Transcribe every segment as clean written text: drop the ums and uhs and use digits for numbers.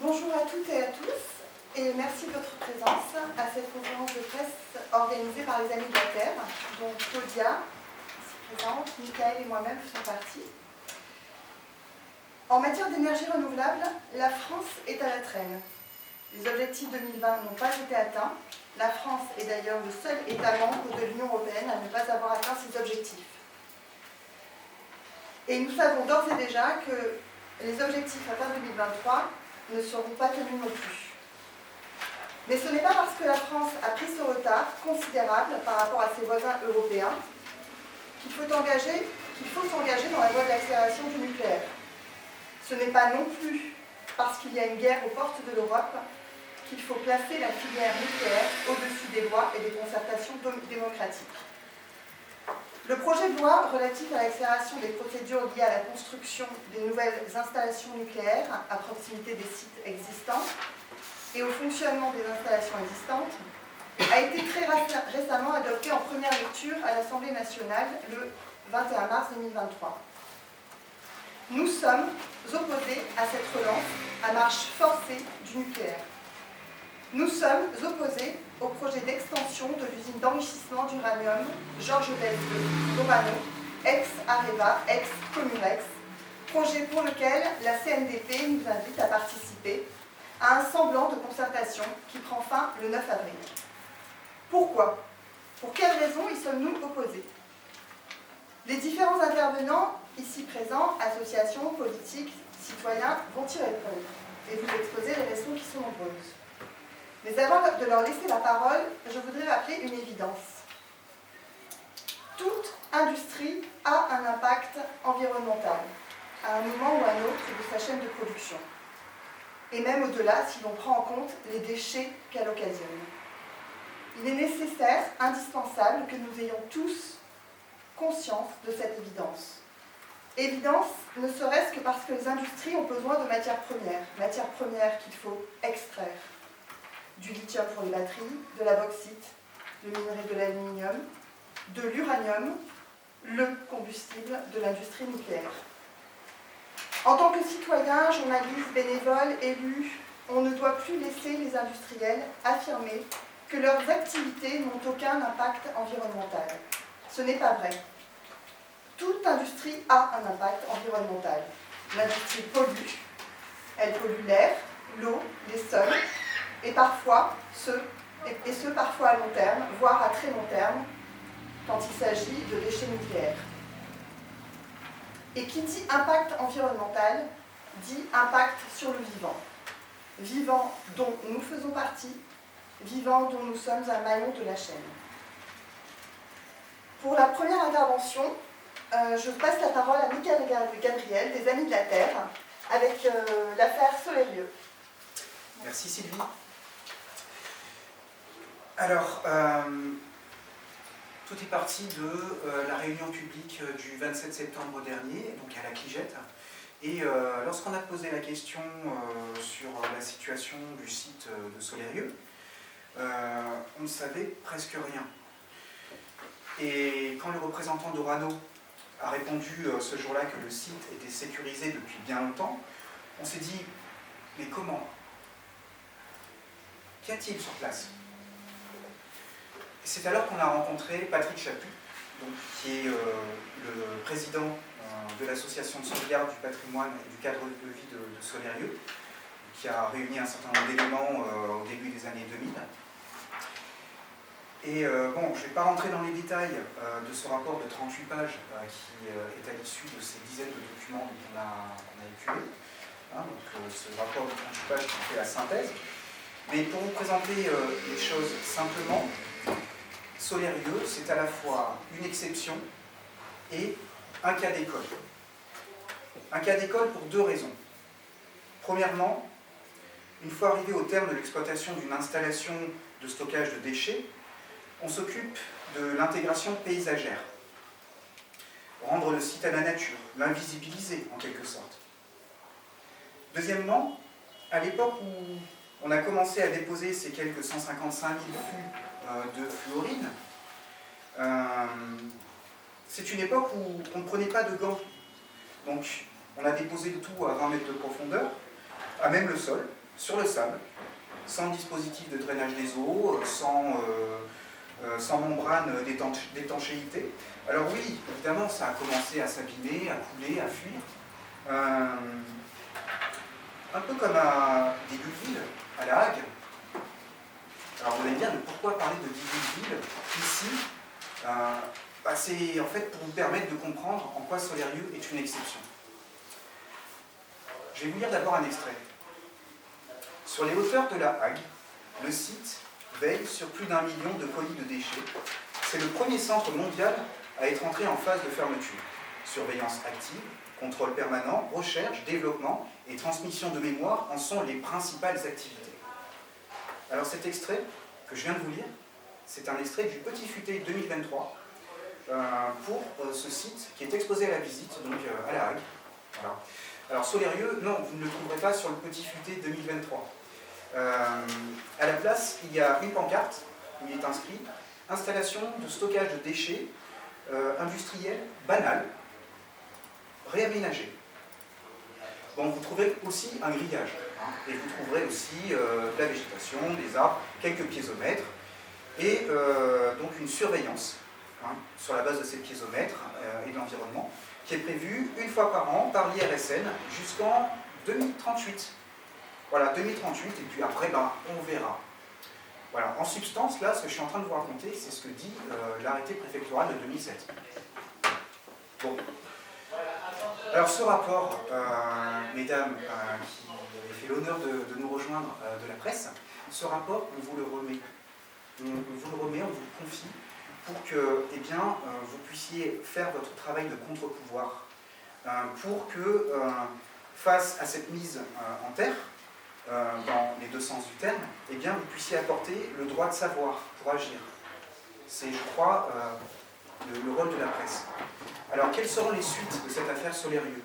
Bonjour à toutes et à tous, et merci de votre présence à cette conférence de presse organisée par les Amis de la Terre, dont Claudia, ici présente, Michael et moi-même faisons partie. En matière d'énergie renouvelable, la France est à la traîne. Les objectifs 2020 n'ont pas été atteints. La France est d'ailleurs le seul État membre de l'Union européenne à ne pas avoir atteint ses objectifs. Et nous savons d'ores et déjà que les objectifs atteints 2023 ne seront pas tenus non plus. Mais ce n'est pas parce que la France a pris ce retard considérable par rapport à ses voisins européens qu'il faut s'engager dans la voie de l'accélération du nucléaire. Ce n'est pas non plus parce qu'il y a une guerre aux portes de l'Europe qu'il faut placer la filière nucléaire au-dessus des lois et des concertations démocratiques. Le projet de loi relatif à l'accélération des procédures liées à la construction des nouvelles installations nucléaires à proximité des sites existants et au fonctionnement des installations existantes a été très récemment adopté en première lecture à l'Assemblée nationale le 21 mars 2023. Nous sommes opposés à cette relance à marche forcée du nucléaire. Nous sommes opposés au projet d'extension de l'usine d'enrichissement d'uranium Georges Belle d'Orano, ex-Areva, ex-Comurex, projet pour lequel la CNDP nous invite à participer à un semblant de concertation qui prend fin le 9 avril. Pourquoi? Pour quelles raisons y sommes-nous opposés? Les différents intervenants ici présents, associations, politiques, citoyens, vont y répondre et vous exposer les raisons qui sont nombreuses. Mais avant de leur laisser la parole, je voudrais rappeler une évidence. Toute industrie a un impact environnemental, à un moment ou à un autre de sa chaîne de production. Et même au-delà, si l'on prend en compte les déchets qu'elle occasionne. Il est nécessaire, indispensable, que nous ayons tous conscience de cette évidence. Évidence, ne serait-ce que parce que les industries ont besoin de matières premières qu'il faut extraire. Du lithium pour les batteries, de la bauxite, le minerai de l'aluminium, de l'uranium, le combustible de l'industrie nucléaire. En tant que citoyens, journalistes, bénévoles, élus, on ne doit plus laisser les industriels affirmer que leurs activités n'ont aucun impact environnemental. Ce n'est pas vrai. Toute industrie a un impact environnemental. L'industrie pollue. Elle pollue l'air, l'eau, les sols, et parfois, parfois à long terme, voire à très long terme, quand il s'agit de déchets nucléaires. Et qui dit impact environnemental, dit impact sur le vivant. Vivant dont nous faisons partie, vivant dont nous sommes un maillon de la chaîne. Pour la première intervention, je passe la parole à Michael Gabriel, des Amis de la Terre, avec l'affaire Solérieux. Merci Sylvie. Alors, tout est parti de la réunion publique du 27 septembre dernier, donc à la Cligette. Et lorsqu'on a posé la question sur la situation du site de Solérieux, on ne savait presque rien. Et quand le représentant d'Orano a répondu ce jour-là que le site était sécurisé depuis bien longtemps, on s'est dit, mais comment? Qu'y a-t-il sur place? C'est alors qu'on a rencontré Patrick Chaput, donc, qui est le président de l'association de sauvegarde du patrimoine et du cadre de vie de Solérieux, qui a réuni un certain nombre d'éléments au début des années 2000. Et bon, je ne vais pas rentrer dans les détails de ce rapport de 38 pages qui est à l'issue de ces dizaines de documents qu'on a éculés. Hein, donc ce rapport de 38 pages qui fait la synthèse. Mais pour vous présenter les choses simplement, Solérieux, c'est à la fois une exception et un cas d'école. Un cas d'école pour deux raisons. Premièrement, une fois arrivé au terme de l'exploitation d'une installation de stockage de déchets, on s'occupe de l'intégration paysagère. Rendre le site à la nature, l'invisibiliser en quelque sorte. Deuxièmement, à l'époque où on a commencé à déposer ces quelques 155 000 fûts de fluorine, c'est une époque où on ne prenait pas de gants. Donc on a déposé le tout à 20 mètres de profondeur, à même le sol, sur le sable, sans dispositif de drainage des eaux, sans membrane d'étanchéité. Alors oui, évidemment, ça a commencé à s'abîmer, à couler, à fuir. Un peu comme à des Gulville, à La Hague. Alors vous allez me dire, mais pourquoi parler de Gulville ici? C'est en fait pour vous permettre de comprendre en quoi Solerieux est une exception. Je vais vous lire d'abord un extrait. Sur les hauteurs de La Hague, le site veille sur plus d'1 million de colis de déchets. C'est le premier centre mondial à être entré en phase de fermeture. Surveillance active, contrôle permanent, recherche, développement et transmission de mémoire en sont les principales activités. Alors cet extrait que je viens de vous lire, c'est un extrait du Petit Futé 2023 pour ce site qui est exposé à la visite, donc à La Hague. Voilà. Alors Solerieux, non, vous ne le trouverez pas sur le Petit Futé 2023. À la place, il y a une pancarte où il est inscrit « Installation de stockage de déchets industriels banal, réaménagé ». Bon, vous trouverez aussi un grillage, hein, et vous trouverez aussi de la végétation, des arbres, quelques piézomètres, et donc une surveillance hein, sur la base de ces piézomètres et de l'environnement, qui est prévue une fois par an par l'IRSN jusqu'en 2038. Voilà, 2038, et puis après, on verra. Voilà, en substance, là, ce que je suis en train de vous raconter, c'est ce que dit l'arrêté préfectoral de 2007. Bon. Alors, ce rapport, mesdames qui avez fait l'honneur de nous rejoindre de la presse, ce rapport, on vous le remet. On vous le confie, pour que vous puissiez faire votre travail de contre-pouvoir, pour que, face à cette mise en terre, dans les deux sens du terme, vous puissiez apporter le droit de savoir pour agir. C'est, je crois, le rôle de la presse. Alors, quelles seront les suites de cette affaire Solerieux?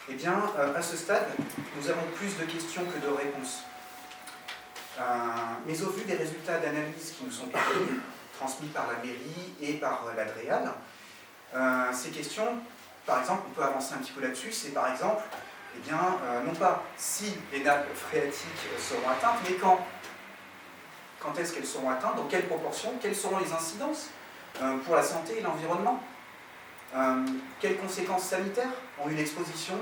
À ce stade, nous avons plus de questions que de réponses. Mais au vu des résultats d'analyse qui nous sont parvenus, transmis par la mairie et par la DREAL, ces questions, par exemple, on peut avancer un petit peu là-dessus, c'est par exemple, non pas si les nappes phréatiques seront atteintes, mais quand. Quand est-ce qu'elles seront atteintes, dans quelle proportion, quelles seront les incidences pour la santé et l'environnement, quelles conséquences sanitaires ont eu l'exposition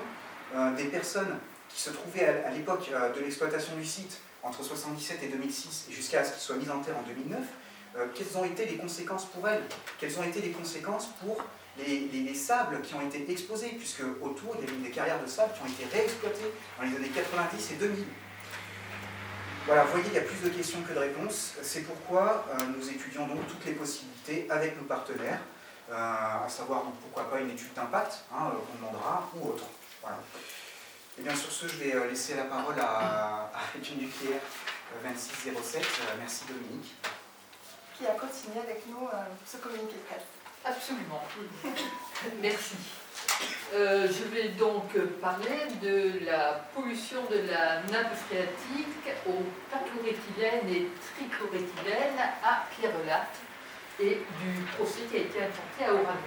des personnes qui se trouvaient à l'époque de l'exploitation du site entre 1977 et 2006, et jusqu'à ce qu'il soit mis en terre en 2009, quelles ont été les conséquences pour elles? Quelles ont été les conséquences pour les sables qui ont été exposés, puisque autour, il y a eu des carrières de sable qui ont été réexploitées dans les années 90 et 2000. Voilà, vous voyez, il y a plus de questions que de réponses. C'est pourquoi nous étudions donc toutes les possibilités avec nos partenaires, à savoir donc, pourquoi pas une étude d'impact, qu'on demandera, ou autre. Voilà. Et bien sur ce, je vais laisser la parole à Études nucléaires 2607. Merci Dominique. Qui a continué avec nous ce communiqué de presse. Absolument. Merci. Je vais donc parler de la pollution de la nappe phréatique au perchloréthylène et trichloréthylène à Pierrelatte et du procès qui a été intenté à Orano.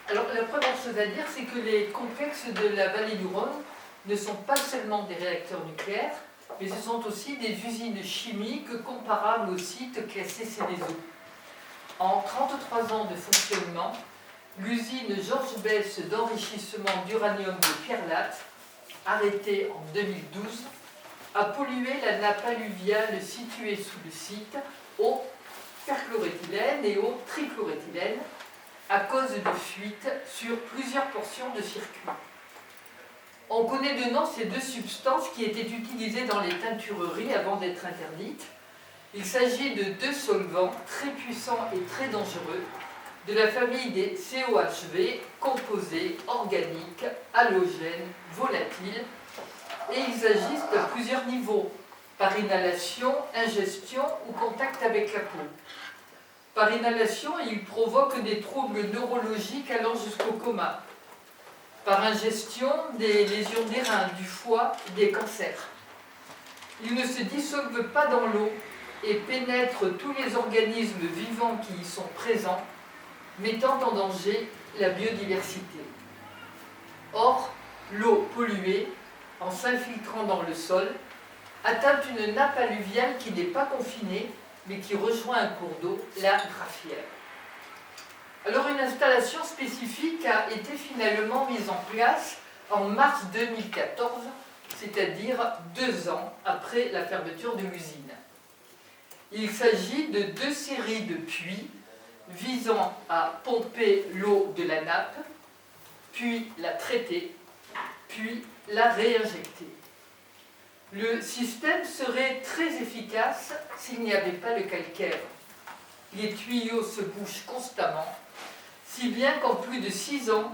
Alors la première chose à dire, c'est que les complexes de la vallée du Rhône ne sont pas seulement des réacteurs nucléaires, mais ce sont aussi des usines chimiques comparables au site classé Céveso. En 33 ans de fonctionnement, l'usine Georges Besse d'enrichissement d'uranium de Pierrelatte, arrêtée en 2012, a pollué la nappe alluviale située sous le site au perchloréthylène et au trichloréthylène à cause de fuites sur plusieurs portions de circuit. On connaît de nom ces deux substances qui étaient utilisées dans les teintureries avant d'être interdites. Il s'agit de deux solvants très puissants et très dangereux de la famille des COHV, composés, organiques, halogènes, volatiles, et ils agissent à plusieurs niveaux, par inhalation, ingestion ou contact avec la peau. Par inhalation, ils provoquent des troubles neurologiques allant jusqu'au coma. Par ingestion, des lésions des reins, du foie, des cancers. Ils ne se dissolvent pas dans l'eau et pénètrent tous les organismes vivants qui y sont présents, mettant en danger la biodiversité. Or, l'eau polluée, en s'infiltrant dans le sol, atteint une nappe alluviale qui n'est pas confinée, mais qui rejoint un cours d'eau, la Graffière. Alors une installation spécifique a été finalement mise en place en mars 2014, c'est-à-dire 2 ans après la fermeture de l'usine. Il s'agit de 2 séries de puits visant à pomper l'eau de la nappe, puis la traiter, puis la réinjecter. Le système serait très efficace s'il n'y avait pas le calcaire. Les tuyaux se bougent constamment, si bien qu'en plus de 6 ans,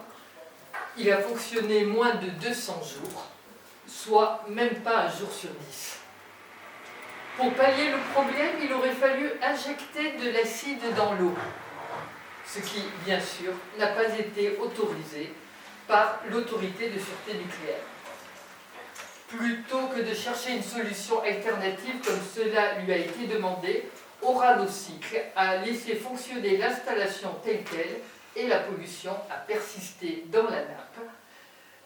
il a fonctionné moins de 200 jours, soit même pas un jour sur 10. Pour pallier le problème, il aurait fallu injecter de l'acide dans l'eau, ce qui, bien sûr, n'a pas été autorisé par l'autorité de sûreté nucléaire. Plutôt que de chercher une solution alternative comme cela lui a été demandé, Oranocycle a laissé fonctionner l'installation telle qu'elle et la pollution a persisté dans la nappe.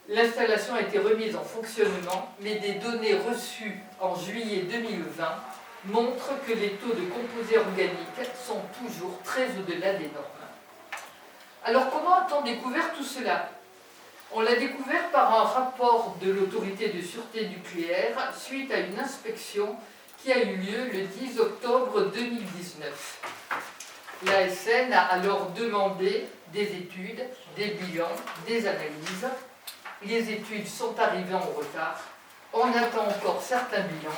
L'installation a été remise en fonctionnement, mais des données reçues en juillet 2020 montrent que les taux de composés organiques sont toujours très au-delà des normes. Alors comment a-t-on découvert tout cela ? On l'a découvert par un rapport de l'autorité de sûreté nucléaire suite à une inspection qui a eu lieu le 10 octobre 2019. L'ASN a alors demandé des études, des bilans, des analyses. Les études sont arrivées en retard, on attend encore certains bilans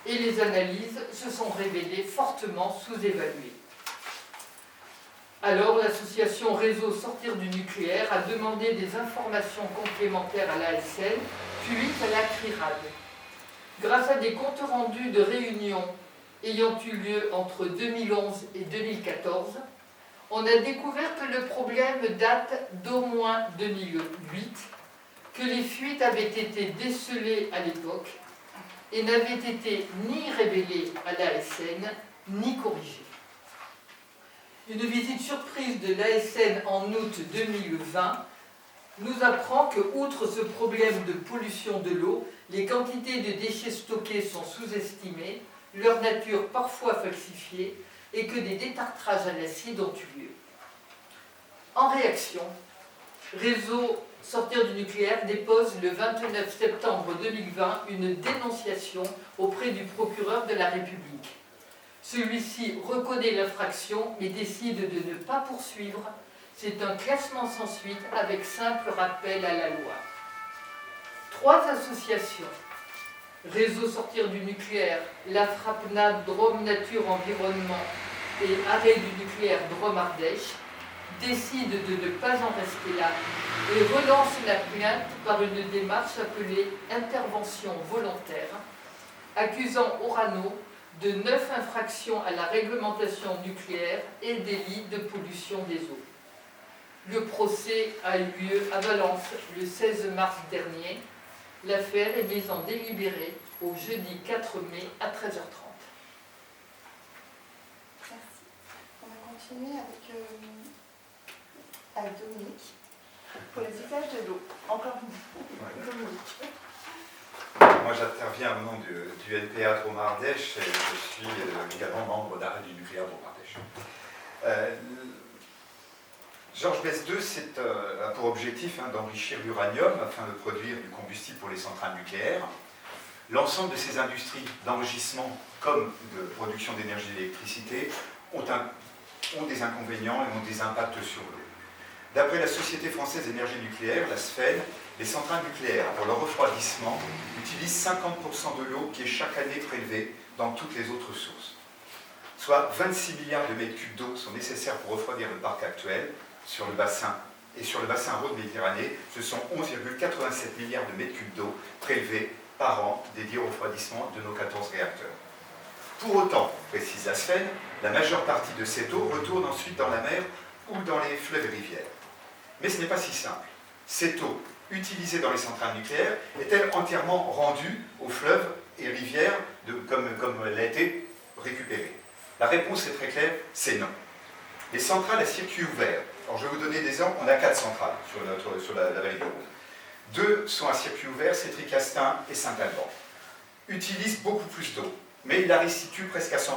et les analyses se sont révélées fortement sous-évaluées. Alors l'association Réseau Sortir du Nucléaire a demandé des informations complémentaires à l'ASN, puis à la CRIRAD. Grâce à des comptes rendus de réunions ayant eu lieu entre 2011 et 2014, on a découvert que le problème date d'au moins 2008, que les fuites avaient été décelées à l'époque et n'avaient été ni révélées à l'ASN, ni corrigées. Une visite surprise de l'ASN en août 2020 nous apprend que, outre ce problème de pollution de l'eau, les quantités de déchets stockés sont sous-estimées, leur nature parfois falsifiée, et que des détartrages à l'acide ont eu lieu. En réaction, Réseau Sortir du Nucléaire dépose le 29 septembre 2020 une dénonciation auprès du procureur de la République. Celui-ci reconnaît l'infraction mais décide de ne pas poursuivre. C'est un classement sans suite avec simple rappel à la loi. 3 associations, Réseau Sortir du Nucléaire, la FRAPNA Drôme Nature Environnement et Arrêt du Nucléaire Drôme Ardèche, décident de ne pas en rester là et relancent la plainte par une démarche appelée intervention volontaire, accusant Orano de 9 infractions à la réglementation nucléaire et délits de pollution des eaux. Le procès a eu lieu à Valence le 16 mars dernier. L'affaire est mise en délibéré au jeudi 4 mai à 13h30. Merci. On va continuer avec Dominique pour les usages de l'eau. Encore une Dominique. Moi, j'interviens au nom du NPA Drôme Ardèche et je suis également membre d'Arrêt du Nucléaire Drôme Ardèche. Georges Best 2 a pour objectif d'enrichir l'uranium afin de produire du combustible pour les centrales nucléaires. L'ensemble de ces industries d'enrichissement comme de production d'énergie et d'électricité ont des inconvénients et ont des impacts sur l'eau. D'après la Société française d'énergie nucléaire, la SFEN, les centrales nucléaires, pour leur refroidissement, utilisent 50% de l'eau qui est chaque année prélevée dans toutes les autres sources. Soit 26 milliards de mètres cubes d'eau sont nécessaires pour refroidir le parc actuel sur le bassin. Et sur le bassin Rhône-Méditerranée, ce sont 11,87 milliards de mètres cubes d'eau prélevés par an dédiés au refroidissement de nos 14 réacteurs. Pour autant, précise la SFEN, la majeure partie de cette eau retourne ensuite dans la mer ou dans les fleuves et rivières. Mais ce n'est pas si simple. Cette eau, utilisée dans les centrales nucléaires, est-elle entièrement rendue aux fleuves et rivières comme elle a été récupérée? La réponse est très claire, c'est non. Les centrales à circuit ouvert, alors je vais vous donner des exemples, on a 4 centrales sur la vallée du Rhône. 2 sont à circuit ouvert, c'est Tricastin et Saint-Alban. utilise beaucoup plus d'eau, mais il la restitue presque à 100%.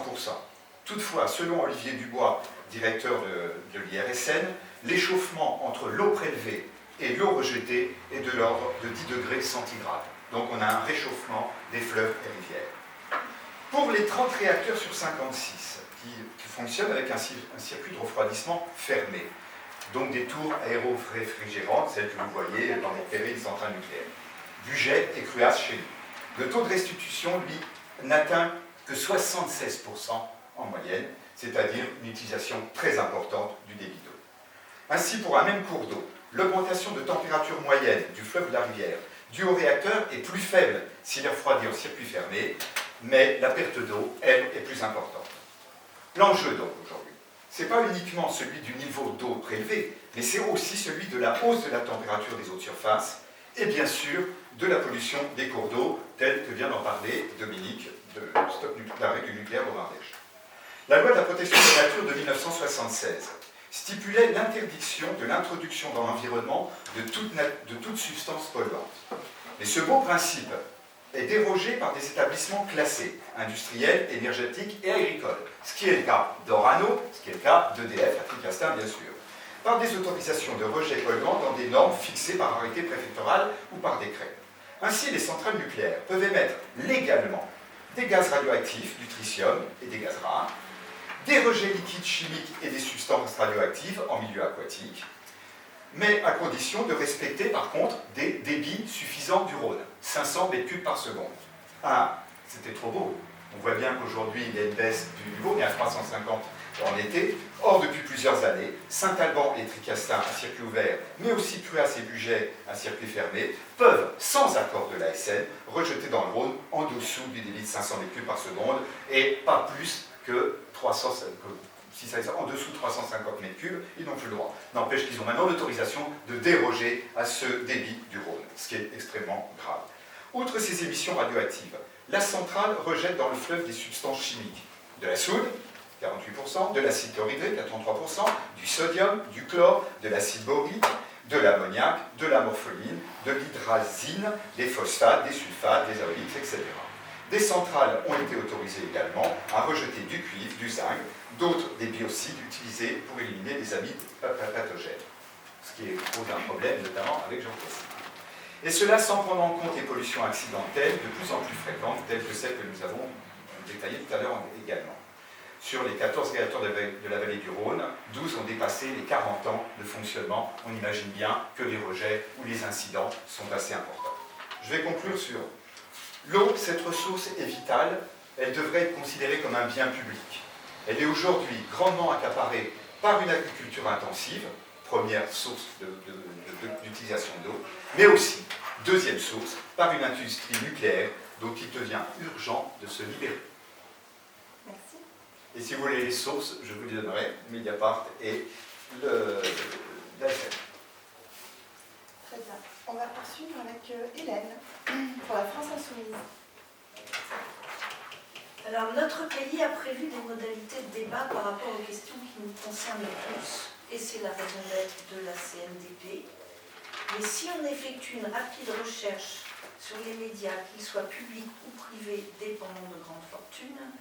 Toutefois, selon Olivier Dubois, directeur de l'IRSN, l'échauffement entre l'eau prélevée et l'eau rejetée est de l'ordre de 10 degrés centigrades. Donc on a un réchauffement des fleuves et rivières. Pour les 30 réacteurs sur 56 qui fonctionnent avec un circuit de refroidissement fermé, donc des tours aéro-réfrigérantes, celles que vous voyez dans les périls centrales nucléaires, Bugey et Cruas chez nous. Le taux de restitution, lui, n'atteint que 76% en moyenne, c'est-à-dire une utilisation très importante du débit d'eau. Ainsi, pour un même cours d'eau, l'augmentation de température moyenne du fleuve ou de la rivière due au réacteur est plus faible s'il est refroidi en circuit fermé, mais la perte d'eau, elle, est plus importante. L'enjeu, donc, aujourd'hui, ce n'est pas uniquement celui du niveau d'eau prélevé, mais c'est aussi celui de la hausse de la température des eaux de surface et bien sûr de la pollution des cours d'eau, telle que vient d'en parler Dominique de stock d'arrêt du nucléaire au Ardèche. La loi de la protection de la nature de 1976 stipulait l'interdiction de l'introduction dans l'environnement de toute substance polluante. Mais ce beau principe est dérogé par des établissements classés, industriels, énergétiques et agricoles, ce qui est le cas d'Orano, ce qui est le cas d'EDF, à Tricastin bien sûr, par des autorisations de rejet polluants dans des normes fixées par arrêté préfectoral ou par décret. Ainsi, les centrales nucléaires peuvent émettre légalement des gaz radioactifs, du tritium et des gaz rares, des rejets liquides chimiques et des substances radioactives en milieu aquatique, mais à condition de respecter par contre des débits suffisants du Rhône, 500 m3 par seconde. Ah, c'était trop beau. On voit bien qu'aujourd'hui il y a une baisse du niveau, on est à 350 en été. Or, depuis plusieurs années, Saint-Alban et Tricastin à circuit ouvert, mais aussi Cruas et Bugey à circuit fermé, peuvent, sans accord de l'ASN, rejeter dans le Rhône en dessous du débit de 500 m3 par seconde et pas plus que 350, si ça est en dessous de 350 m3, ils n'ont plus le droit. N'empêche qu'ils ont maintenant l'autorisation de déroger à ce débit du Rhône, ce qui est extrêmement grave. Outre ces émissions radioactives, la centrale rejette dans le fleuve des substances chimiques, de la soude, 48%, de l'acide chlorhydrique, à 33%, du sodium, du chlore, de l'acide borique, de l'ammoniac, de la morpholine, de l'hydrazine, des phosphates, des sulfates, des aoliques, etc. Des centrales ont été autorisées également à rejeter du cuivre, du zinc, d'autres des biocides utilisés pour éliminer des amides pathogènes, ce qui pose un problème notamment avec Jean Cassine. Et cela sans prendre en compte les pollutions accidentelles de plus en plus fréquentes, telles que celles que nous avons détaillées tout à l'heure également. Sur les 14 réacteurs de la vallée du Rhône, 12 ont dépassé les 40 ans de fonctionnement. On imagine bien que les rejets ou les incidents sont assez importants. Je vais conclure sur l'eau. Cette ressource est vitale, elle devrait être considérée comme un bien public. Elle est aujourd'hui grandement accaparée par une agriculture intensive, première source d'utilisation d'eau, mais aussi, deuxième source, par une industrie nucléaire dont il devient urgent de se libérer. Merci. Et si vous voulez les sources, je vous les donnerai, Mediapart et l'AFM. Très bien. On va poursuivre avec Hélène, pour la France Insoumise. Alors, notre pays a prévu des modalités de débat par rapport aux questions qui nous concernent tous, et c'est la raison d'être de la CNDP. Mais si on effectue une rapide recherche sur les médias, qu'ils soient publics ou privés, dépendant de grandes fortunes,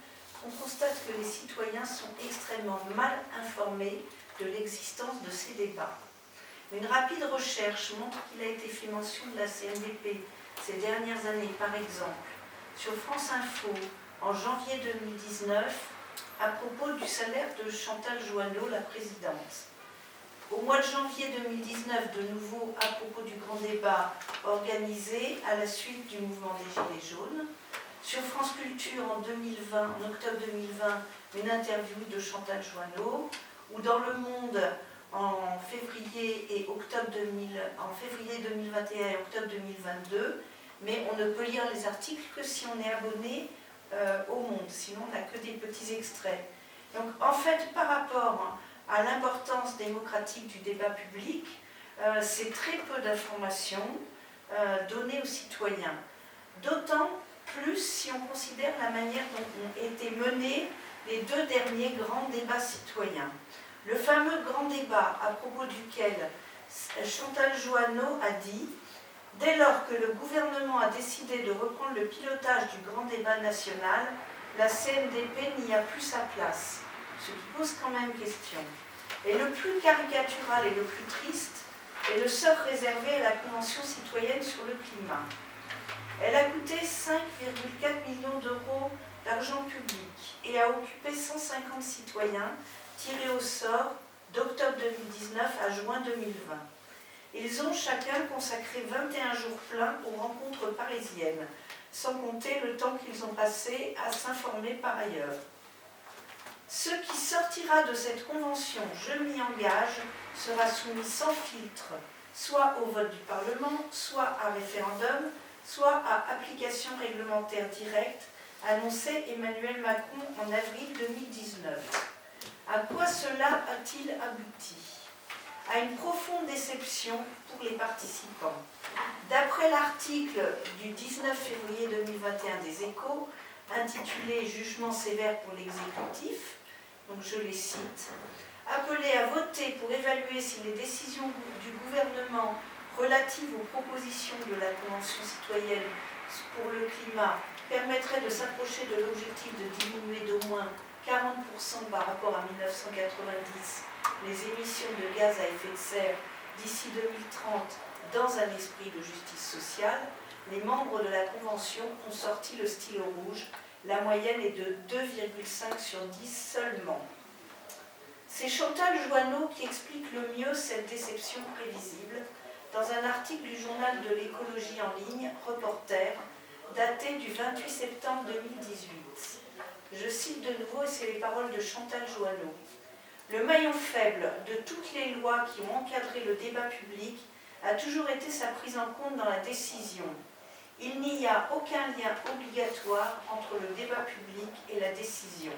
on constate que les citoyens sont extrêmement mal informés de l'existence de ces débats. Une rapide recherche montre qu'il a été fait mention de la CNDP ces dernières années, par exemple, sur France Info, en janvier 2019, à propos du salaire de Chantal Joanneau, la présidente. Au mois de janvier 2019, de nouveau à propos du grand débat organisé à la suite du mouvement des Gilets jaunes. Sur France Culture en octobre 2020, une interview de Chantal Joanneau, ou dans Le Monde en février 2021 et octobre 2022, mais on ne peut lire les articles que si on est abonné au Monde, sinon on n'a que des petits extraits. Donc en fait, par rapport à l'importance démocratique du débat public, c'est très peu d'informations données aux citoyens. D'autant plus si on considère la manière dont ont été menés les deux derniers grands débats citoyens. Le fameux grand débat à propos duquel Chantal Joanneau a dit « Dès lors que le gouvernement a décidé de reprendre le pilotage du grand débat national, la CNDP n'y a plus sa place, ce qui pose quand même question. Et le plus caricatural et le plus triste est le sort réservé à la Convention citoyenne sur le climat. Elle a coûté 5,4 millions d'euros d'argent public et a occupé 150 citoyens tirés au sort d'octobre 2019 à juin 2020. Ils ont chacun consacré 21 jours pleins aux rencontres parisiennes, sans compter le temps qu'ils ont passé à s'informer par ailleurs. Ce qui sortira de cette convention, je m'y engage, sera soumis sans filtre, soit au vote du Parlement, soit à référendum, soit à application réglementaire directe, annonçait Emmanuel Macron en avril 2019. À quoi cela a-t-il abouti? À une profonde déception pour les participants. D'après l'article du 19 février 2021 des Échos, intitulé « Jugement sévère pour l'exécutif », donc je les cite, « appelé à voter pour évaluer si les décisions du gouvernement relatives aux propositions de la Convention citoyenne pour le climat permettraient de s'approcher de l'objectif de diminuer d'au moins 40% par rapport à 1990 les émissions de gaz à effet de serre d'ici 2030 dans un esprit de justice sociale, les membres de la Convention ont sorti le stylo rouge. La moyenne est de 2,5 sur 10 seulement. C'est Chantal Joanneau qui explique le mieux cette déception prévisible dans un article du journal de l'écologie en ligne, Reporter, daté du 28 septembre 2018. Je cite de nouveau, et c'est les paroles de Chantal Joanneau. Le maillon faible de toutes les lois qui ont encadré le débat public a toujours été sa prise en compte dans la décision. Il n'y a aucun lien obligatoire entre le débat public et la décision.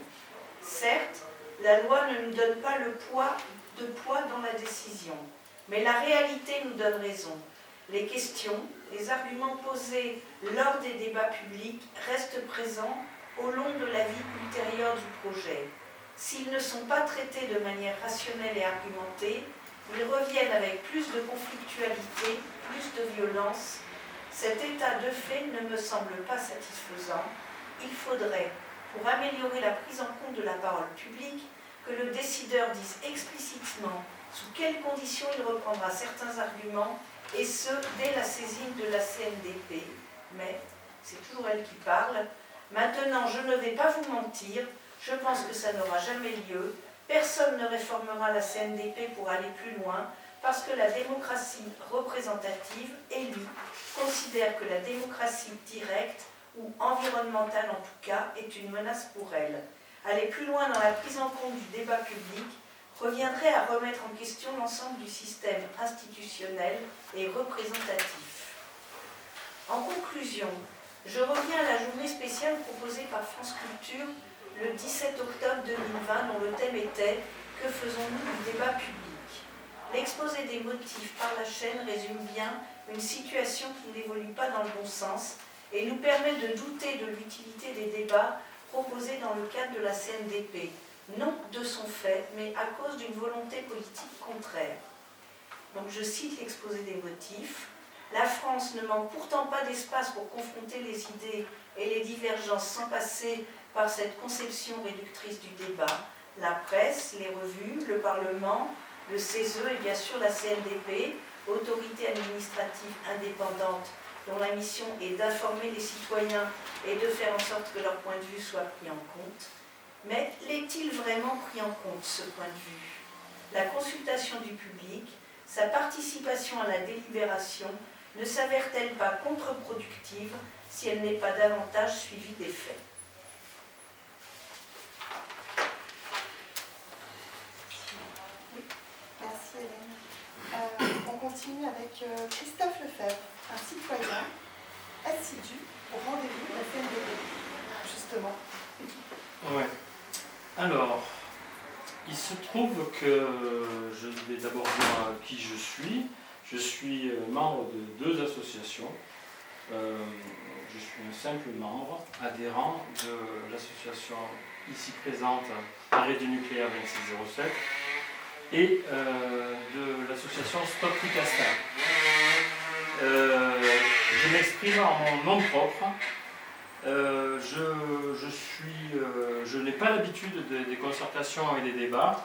Certes, la loi ne nous donne pas le poids dans la décision, mais la réalité nous donne raison. Les questions, les arguments posés lors des débats publics restent présents au long de la vie ultérieure du projet. S'ils ne sont pas traités de manière rationnelle et argumentée, ils reviennent avec plus de conflictualité, plus de violence. Cet état de fait ne me semble pas satisfaisant. Il faudrait, pour améliorer la prise en compte de la parole publique, que le décideur dise explicitement sous quelles conditions il reprendra certains arguments, et ce, dès la saisine de la CNDP. Mais, c'est toujours elle qui parle, maintenant je ne vais pas vous mentir, je pense que ça n'aura jamais lieu. Personne ne réformera la CNDP pour aller plus loin, parce que la démocratie représentative, élue, considère que la démocratie directe, ou environnementale en tout cas, est une menace pour elle. Aller plus loin dans la prise en compte du débat public reviendrait à remettre en question l'ensemble du système institutionnel et représentatif. En conclusion, je reviens à la journée spéciale proposée par France Culture le 17 octobre 2020, dont le thème était « Que faisons-nous du débat public ?» L'exposé des motifs par la chaîne résume bien une situation qui n'évolue pas dans le bon sens et nous permet de douter de l'utilité des débats proposés dans le cadre de la CNDP, non de son fait, mais à cause d'une volonté politique contraire. Donc je cite l'exposé des motifs. La France ne manque pourtant pas d'espace pour confronter les idées et les divergences sans passer par cette conception réductrice du débat. La presse, les revues, le Parlement, le CESE et bien sûr la CNDP, autorité administrative indépendante dont la mission est d'informer les citoyens et de faire en sorte que leur point de vue soit pris en compte. Mais l'est-il vraiment pris en compte, ce point de vue? La consultation du public, sa participation à la délibération, ne s'avère-t-elle pas contre-productive si elle n'est pas davantage suivie des faits? Merci Hélène. On continue avec Christophe Lefebvre, un citoyen assidu au rendez-vous de la CNDP, justement. Ouais. Alors, il se trouve que je vais d'abord dire qui je suis. Je suis membre de 2 associations. Je suis un simple membre, adhérent de l'association ici présente Arrêt du nucléaire 2607 et de l'association Stop Tricastin. Je m'exprime en mon nom propre. Je n'ai pas l'habitude des concertations et des débats.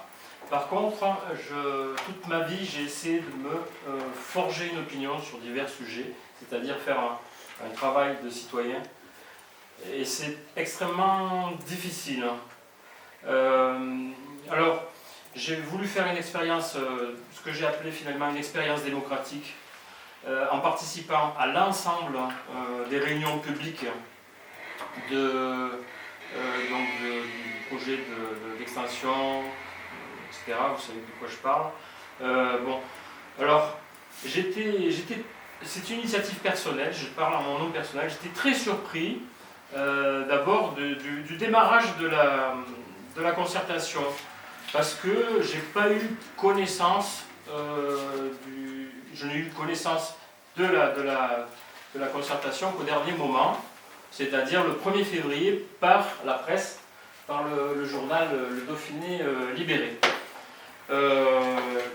Par contre, toute ma vie, j'ai essayé de me forger une opinion sur divers sujets, c'est-à-dire faire un travail de citoyen. Et c'est extrêmement difficile. Alors, j'ai voulu faire une expérience, ce que j'ai appelé finalement une expérience démocratique, en participant à l'ensemble des réunions publiques du projet d'extension, etc. Vous savez de quoi je parle. Bon, alors, c'est une initiative personnelle, je parle en mon nom personnel, j'étais très surpris d'abord du démarrage de la concertation, parce que j'ai pas eu connaissance je n'ai eu connaissance de la concertation qu'au dernier moment, c'est-à-dire le 1er février par la presse, par le journal Le Dauphiné Libéré,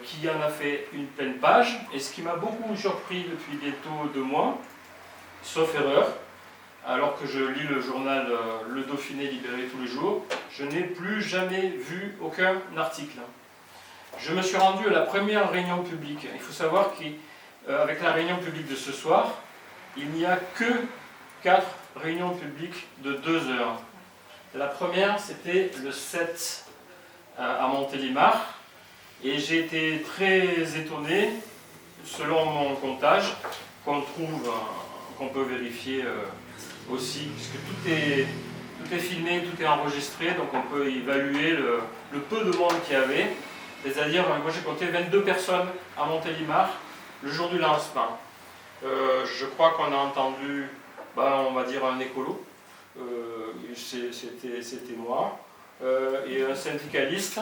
qui en a fait une pleine page. Et ce qui m'a beaucoup surpris depuis bientôt 2 mois, sauf erreur, alors que je lis le journal Le Dauphiné Libéré tous les jours, je n'ai plus jamais vu aucun article. Je me suis rendu à la première réunion publique. Il faut savoir qu'avec la réunion publique de ce soir, il n'y a que 4 réunions publiques de 2 heures. La première, c'était le 7 à Montélimar, et j'ai été très étonné, selon mon comptage, qu'on peut vérifier aussi, puisque tout est filmé, tout est enregistré, donc on peut évaluer le peu de monde qu'il y avait. C'est-à-dire, moi j'ai compté 22 personnes à Montélimar le jour du lancement. Je crois qu'on a entendu, on va dire, un écolo, c'était moi, et un syndicaliste.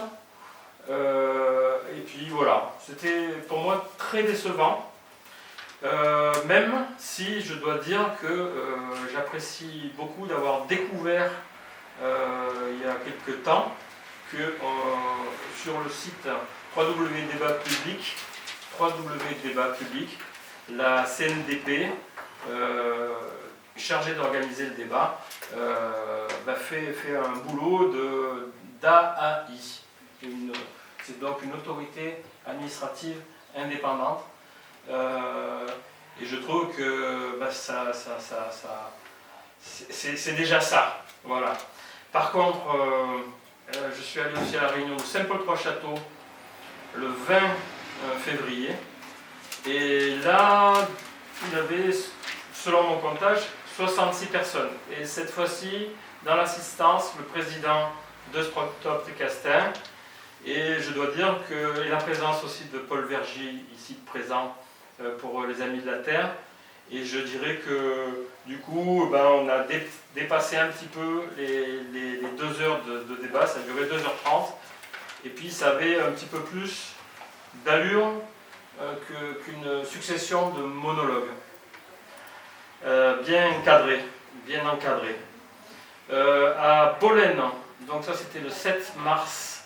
Et puis voilà, c'était pour moi très décevant, même si je dois dire que j'apprécie beaucoup d'avoir découvert il y a quelques temps que sur le site www.débat public, la CNDP, chargée d'organiser le débat, fait un boulot d'AAI. C'est donc une autorité administrative indépendante. Et je trouve que c'est déjà ça. Voilà. Par contre, je suis allé aussi à la réunion de Saint-Paul-Trois-Châteaux le 20 février. Et là, il y avait, selon mon comptage, 66 personnes. Et cette fois-ci, dans l'assistance, le président de Stop Castin. Et je dois dire que, et la présence aussi de Paul Vergy, ici présent pour les Amis de la Terre. Et je dirais que, du coup, on a dépassé un petit peu les 2 heures de débat. Ça a duré 2h30. Et puis, ça avait un petit peu plus d'allure qu'une succession de monologues. Bien encadrés. À Bolène, donc ça c'était le 7 mars,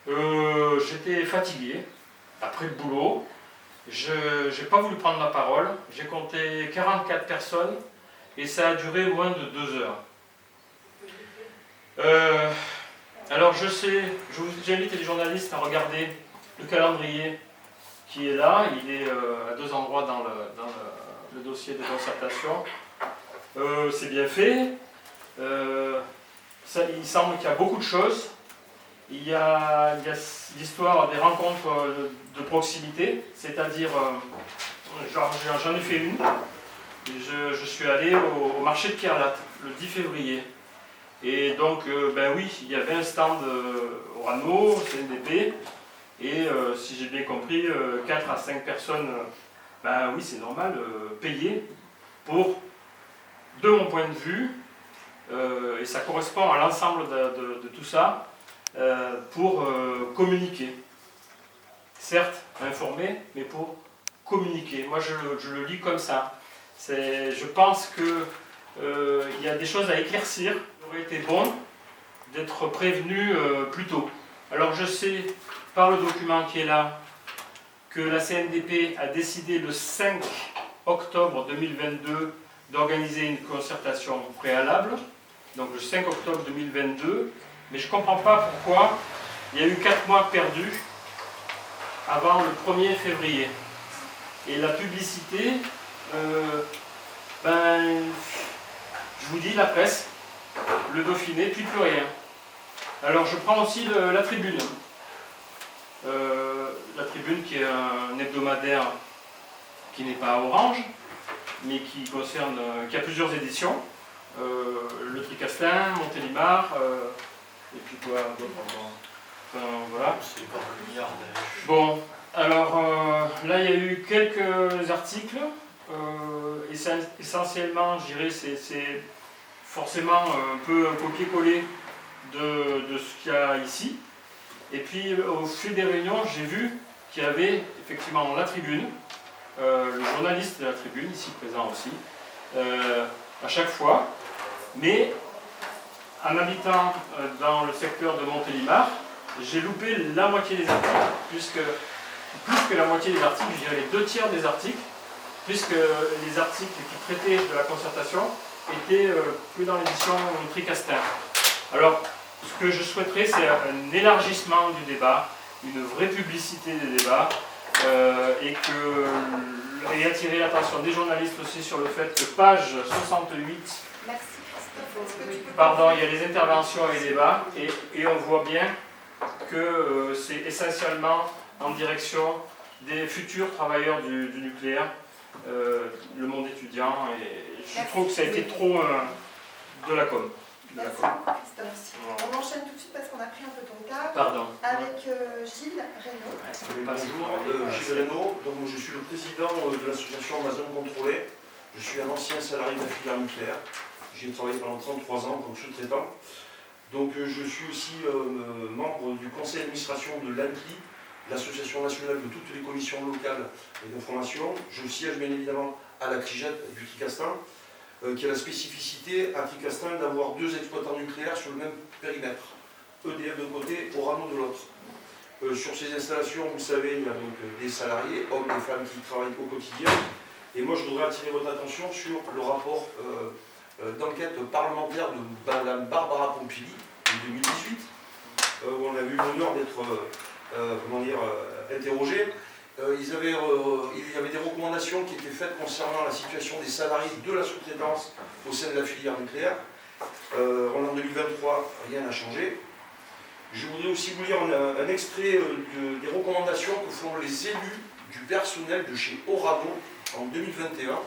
j'étais fatigué, après le boulot. Je n'ai pas voulu prendre la parole. J'ai compté 44 personnes et ça a duré moins de 2 heures. Alors j'invite les journalistes à regarder le calendrier qui est là. Il est à 2 endroits dans le dossier de concertation. C'est bien fait. Il semble qu'il y a beaucoup de choses. Il y a l'histoire des rencontres de proximité, c'est-à-dire, j'en ai fait une. Je suis allé au marché de Pierre-Latte le 10 février. Et donc, oui, il y avait un stand Orano, CNDP, et si j'ai bien compris, 4 à 5 personnes, oui, c'est normal, payées pour, de mon point de vue, et ça correspond à l'ensemble de tout ça, pour communiquer. Certes, informer, mais pour communiquer. Moi, je le lis comme ça. Je pense qu'il y a des choses à éclaircir. Il aurait été bon d'être prévenu plus tôt. Alors, je sais, par le document qui est là, que la CNDP a décidé le 5 octobre 2022 d'organiser une concertation préalable, donc le 5 octobre 2022, mais je ne comprends pas pourquoi il y a eu 4 mois perdus avant le 1er février. Et la publicité, je vous dis, la presse, le Dauphiné, puis plus rien. Alors je prends aussi la Tribune. La Tribune qui est un hebdomadaire qui n'est pas Orange, mais qui a plusieurs éditions. Le Tricastin, Montélimar, et puis quoi d'autre encore. Enfin, voilà. C'est pas le milliard. Bon, alors là il y a eu quelques articles. Essentiellement, je dirais, c'est forcément un peu un copier-coller de ce qu'il y a ici. Et puis au fil des réunions, j'ai vu qu'il y avait effectivement la Tribune, le journaliste de la Tribune, ici présent aussi, à chaque fois. Mais en habitant dans le secteur de Montélimar, j'ai loupé la moitié des articles, puisque plus que la moitié des articles, je dirais les 2/3 des articles, puisque les articles qui traitaient de la concertation étaient plus dans l'édition Tricastin. Alors, ce que je souhaiterais, c'est un élargissement du débat, une vraie publicité des débats, et attirer l'attention des journalistes aussi sur le fait que page 68, Merci Christophe. Est-ce que tu peux pardon, il y a les interventions et les débats, et on voit bien que c'est essentiellement en direction des futurs travailleurs du nucléaire, le monde étudiant, et je trouve que ça a été trop de la com. Merci beaucoup Christophe. On enchaîne tout de suite parce qu'on a pris un peu ton cas Pardon. avec Gilles Reynaud. Bonjour, Gilles Reynaud. Donc, je suis le président de l'association Amazon Contrôlée. Je suis un ancien salarié de la filière nucléaire. J'y ai travaillé pendant 33 ans comme sous-traitant. Donc je suis aussi membre du conseil d'administration de l'ANPI, l'Association nationale de toutes les commissions locales et d'information. Je siège bien évidemment à la CRIGET du Tricastin, qui a la spécificité à Tricastin d'avoir 2 exploitants nucléaires sur le même périmètre. EDF d'un côté, Orano de l'autre. Sur ces installations, vous savez, il y a donc des salariés, hommes et femmes qui travaillent au quotidien. Et moi, je voudrais attirer votre attention sur le rapport d'enquête parlementaire de Mme Barbara Pompili en 2018, où on a eu l'honneur d'être interrogé. Il y avait des recommandations qui étaient faites concernant la situation des salariés de la sous-traitance au sein de la filière nucléaire. En 2023, rien n'a changé. Je voudrais aussi vous lire un extrait des recommandations que font les élus du personnel de chez Orano en 2021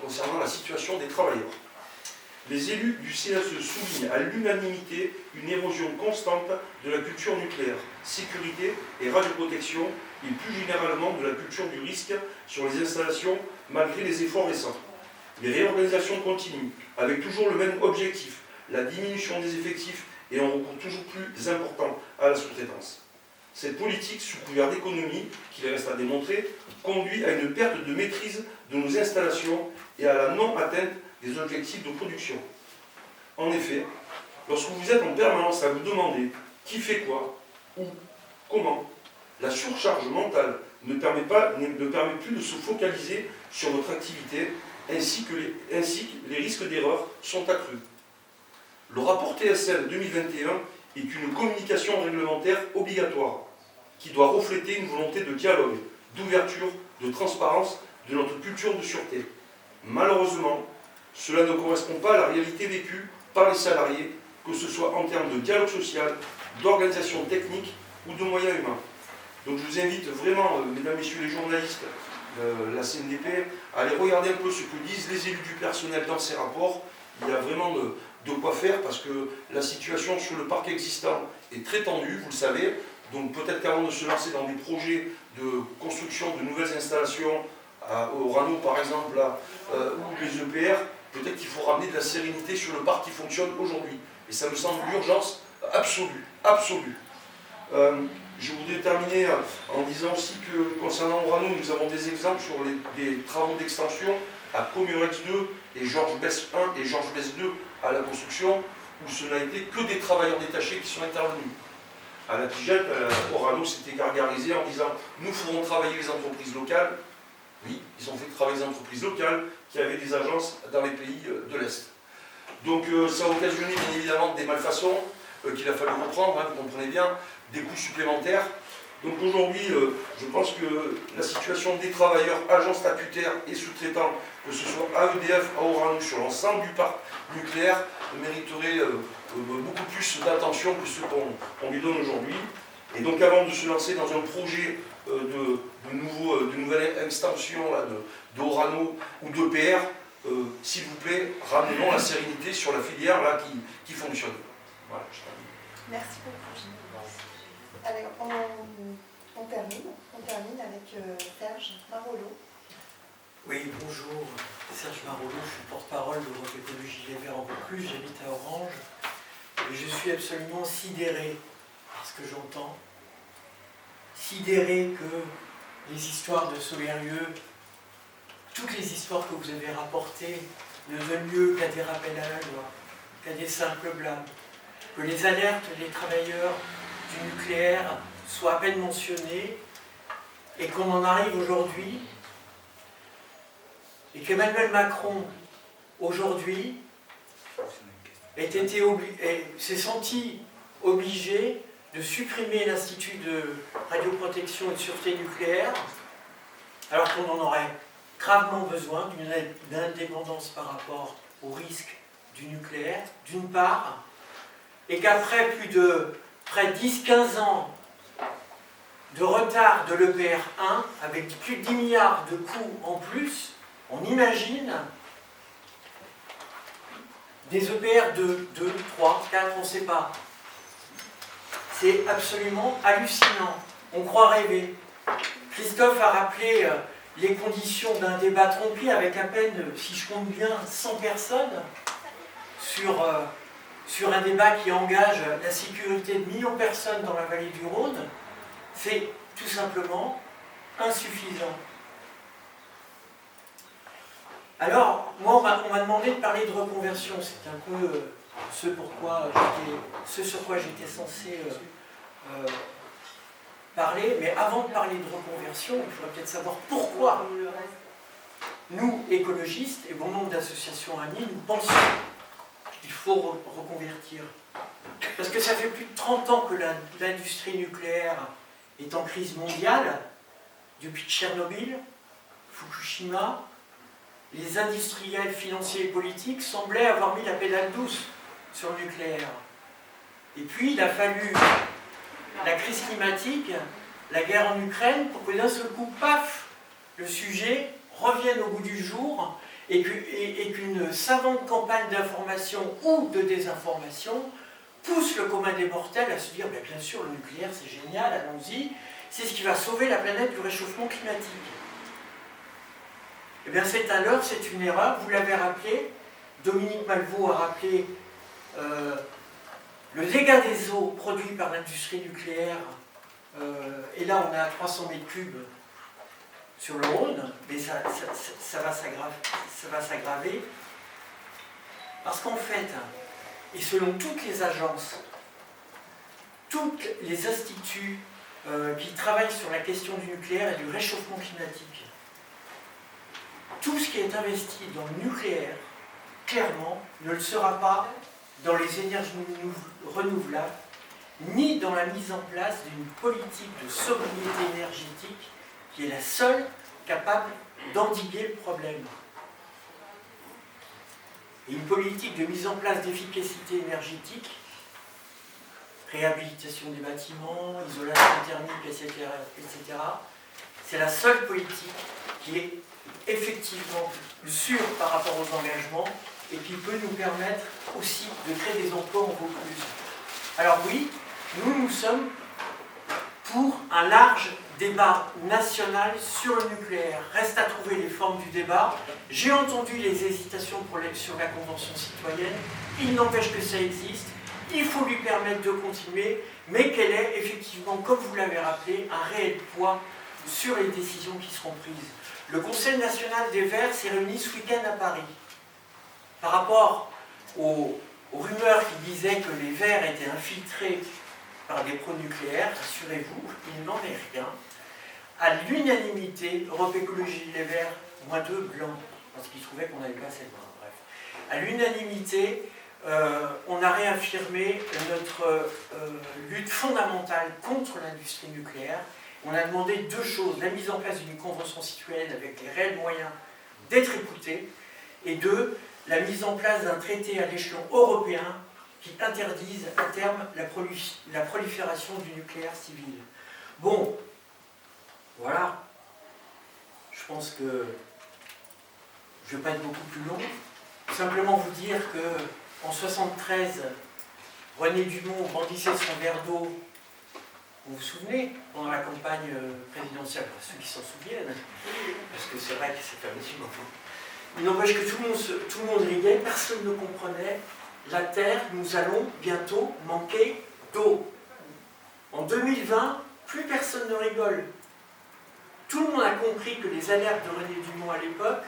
concernant la situation des travailleurs. Les élus du CSE soulignent à l'unanimité une érosion constante de la culture nucléaire, sécurité et radioprotection, et plus généralement de la culture du risque sur les installations malgré les efforts récents. Les réorganisations continuent, avec toujours le même objectif, la diminution des effectifs et un recours toujours plus important à la sous-traitance. Cette politique, sous couvert d'économie, qu'il reste à démontrer, conduit à une perte de maîtrise de nos installations et à la non-atteinte des objectifs de production. En effet, lorsque vous êtes en permanence à vous demander qui fait quoi, où, comment, la surcharge mentale ne permet plus de se focaliser sur votre activité, ainsi que les risques d'erreur sont accrus. Le rapport TSL 2021 est une communication réglementaire obligatoire qui doit refléter une volonté de dialogue, d'ouverture, de transparence de notre culture de sûreté. Malheureusement, cela ne correspond pas à la réalité vécue par les salariés, que ce soit en termes de dialogue social, d'organisation technique ou de moyens humains. Donc je vous invite vraiment, mesdames, messieurs les journalistes, la CNDP, à aller regarder un peu ce que disent les élus du personnel dans ces rapports. Il y a vraiment de quoi faire parce que la situation sur le parc existant est très tendue, vous le savez. Donc peut-être qu'avant de se lancer dans des projets de construction de nouvelles installations, au Orano par exemple, ou les EPR, peut-être qu'il faut ramener de la sérénité sur le parc qui fonctionne aujourd'hui. Et ça me semble l'urgence absolue. Je voudrais terminer en disant aussi que concernant Orano, nous avons des exemples sur des travaux d'extension à Comurex 2 et Georges Besse 1 et Georges Besse 2 à la construction, où ce n'a été que des travailleurs détachés qui sont intervenus. À la TIGET, Orano s'était gargarisé en disant « Nous ferons travailler les entreprises locales ». Oui, ils ont fait travailler des entreprises locales qui avaient des agences dans les pays de l'Est. Donc ça a occasionné bien évidemment des malfaçons qu'il a fallu reprendre, hein, vous comprenez bien, des coûts supplémentaires. Donc aujourd'hui, je pense que la situation des travailleurs, agents statutaires et sous-traitants, que ce soit à EDF, à Orano, sur l'ensemble du parc nucléaire, mériterait beaucoup plus d'attention que ce qu'on lui donne aujourd'hui. Et donc avant de se lancer dans un projet de nouvelle extension d'Orano ou d'EPR, s'il vous plaît, ramenons la sérénité sur la filière là, qui fonctionne. Voilà, je termine. Merci beaucoup, Gilles. Alors, on termine avec Serge Marollo. Oui, bonjour. Serge Marollo, je suis porte-parole de l'Europe Écologie Les Verts en Vaucluse, j'habite à Orange. Et je suis absolument sidéré par ce que j'entends. Sidéré que les histoires de Solérieux, toutes les histoires que vous avez rapportées, ne donnent lieu qu'à des rappels à la loi, qu'à des simples blâmes. Que les alertes des travailleurs du nucléaire soient à peine mentionnées et qu'on en arrive aujourd'hui et qu'Emmanuel Macron aujourd'hui s'est senti obligé de supprimer l'Institut de radioprotection et de sûreté nucléaire alors qu'on en aurait gravement besoin d'une indépendance par rapport au risque du nucléaire, d'une part, et qu'après près de 10-15 ans de retard de l'EPR1, avec plus de 10 milliards de coûts en plus, on imagine des EPR de 2, 3, 4, on ne sait pas. C'est absolument hallucinant. On croit rêver. Christophe a rappelé les conditions d'un débat trompier avec à peine, si je compte bien, 100 personnes sur un débat qui engage la sécurité de millions de personnes dans la vallée du Rhône. C'est tout simplement insuffisant. Alors, moi, on m'a demandé de parler de reconversion. C'est un peu ce sur quoi j'étais censé parler. Mais avant de parler de reconversion, il faudrait peut-être savoir pourquoi nous, écologistes, et bon nombre d'associations amies, nous pensons qu'il faut reconvertir. Parce que ça fait plus de 30 ans que l'industrie nucléaire est en crise mondiale, depuis Tchernobyl, Fukushima. Les industriels, financiers et politiques semblaient avoir mis la pédale douce sur le nucléaire. Et puis il a fallu la crise climatique, la guerre en Ukraine, pour que d'un seul coup, paf, le sujet revienne au goût du jour et qu'une savante campagne d'information ou de désinformation pousse le commun des mortels à se dire bien sûr le nucléaire c'est génial, allons-y, c'est ce qui va sauver la planète du réchauffement climatique. Eh bien c'est un leurre, c'est une erreur, vous l'avez rappelé, Dominique Malvaux a rappelé le dégât des eaux produit par l'industrie nucléaire, et là on est à 300 mètres cubes sur le Rhône, mais ça va s'aggraver, parce qu'en fait, et selon toutes les agences, tous les instituts qui travaillent sur la question du nucléaire et du réchauffement climatique, tout ce qui est investi dans le nucléaire, clairement, ne le sera pas dans les énergies renouvelables, ni dans la mise en place d'une politique de sobriété énergétique qui est la seule capable d'endiguer le problème. Et une politique de mise en place d'efficacité énergétique, réhabilitation des bâtiments, isolation thermique, etc., c'est la seule politique qui est effectivement sûre par rapport aux engagements et qui peut nous permettre aussi de créer des emplois en Vaucluse. Alors oui, nous sommes pour un large débat national sur le nucléaire. Reste à trouver les formes du débat. J'ai entendu les hésitations sur la Convention citoyenne. Il n'empêche que ça existe. Il faut lui permettre de continuer, mais qu'elle ait effectivement, comme vous l'avez rappelé, un réel poids sur les décisions qui seront prises. Le Conseil national des Verts s'est réuni ce week-end à Paris. Par rapport aux rumeurs qui disaient que les Verts étaient infiltrés par des pro-nucléaires, rassurez-vous, il n'en est rien. à l'unanimité, Europe Écologie Les Verts, moins 2 blancs, parce qu'ils trouvaient qu'on n'avait pas assez de blancs, bref. À l'unanimité, on a réaffirmé notre lutte fondamentale contre l'industrie nucléaire. On a demandé 2 choses, la mise en place d'une convention citoyenne avec les réels moyens d'être écoutés, et 2, la mise en place d'un traité à l'échelon européen qui interdise à terme la prolifération du nucléaire civil. Bon, voilà. Je pense que je ne vais pas être beaucoup plus long. Simplement vous dire qu'en 1973, René Dumont brandissait son verre d'eau. Vous vous souvenez, pendant la campagne présidentielle, ceux qui s'en souviennent, parce que c'est vrai que c'est un petit moment. Il n'empêche que tout le monde riait, personne ne comprenait. La Terre, nous allons bientôt manquer d'eau. En 2020, plus personne ne rigole. Tout le monde a compris que les alertes de René Dumont à l'époque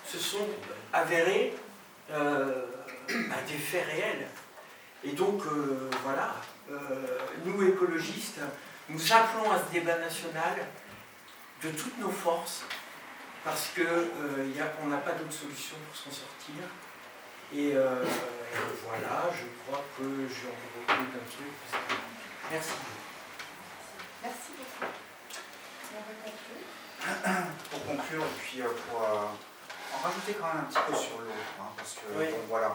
se sont avérées des faits réels. Et donc, voilà, nous écologistes, nous appelons à ce débat national de toutes nos forces, parce qu'on n'a pas d'autre solution pour s'en sortir. Et voilà, je crois que j'ai encore beaucoup d'un truc. Merci. Merci beaucoup. On va conclure. Pour conclure, et puis pour en rajouter quand même un petit peu sur l'eau, parce que Oui. bon, voilà.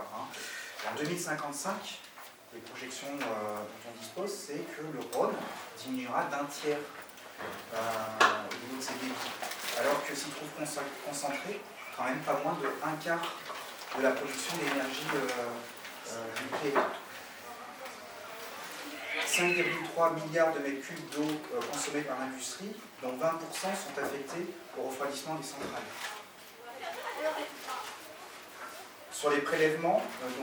En 2055, les projections dont on dispose, c'est que le Rhône diminuera d'1 tiers au niveau de ses débits, alors que s'il trouve concentré quand même pas moins de 1/4 de la production d'énergie nucléaire. 5,3 milliards de mètres cubes d'eau consommés par l'industrie, dont 20% sont affectés au refroidissement des centrales. Sur les prélèvements, à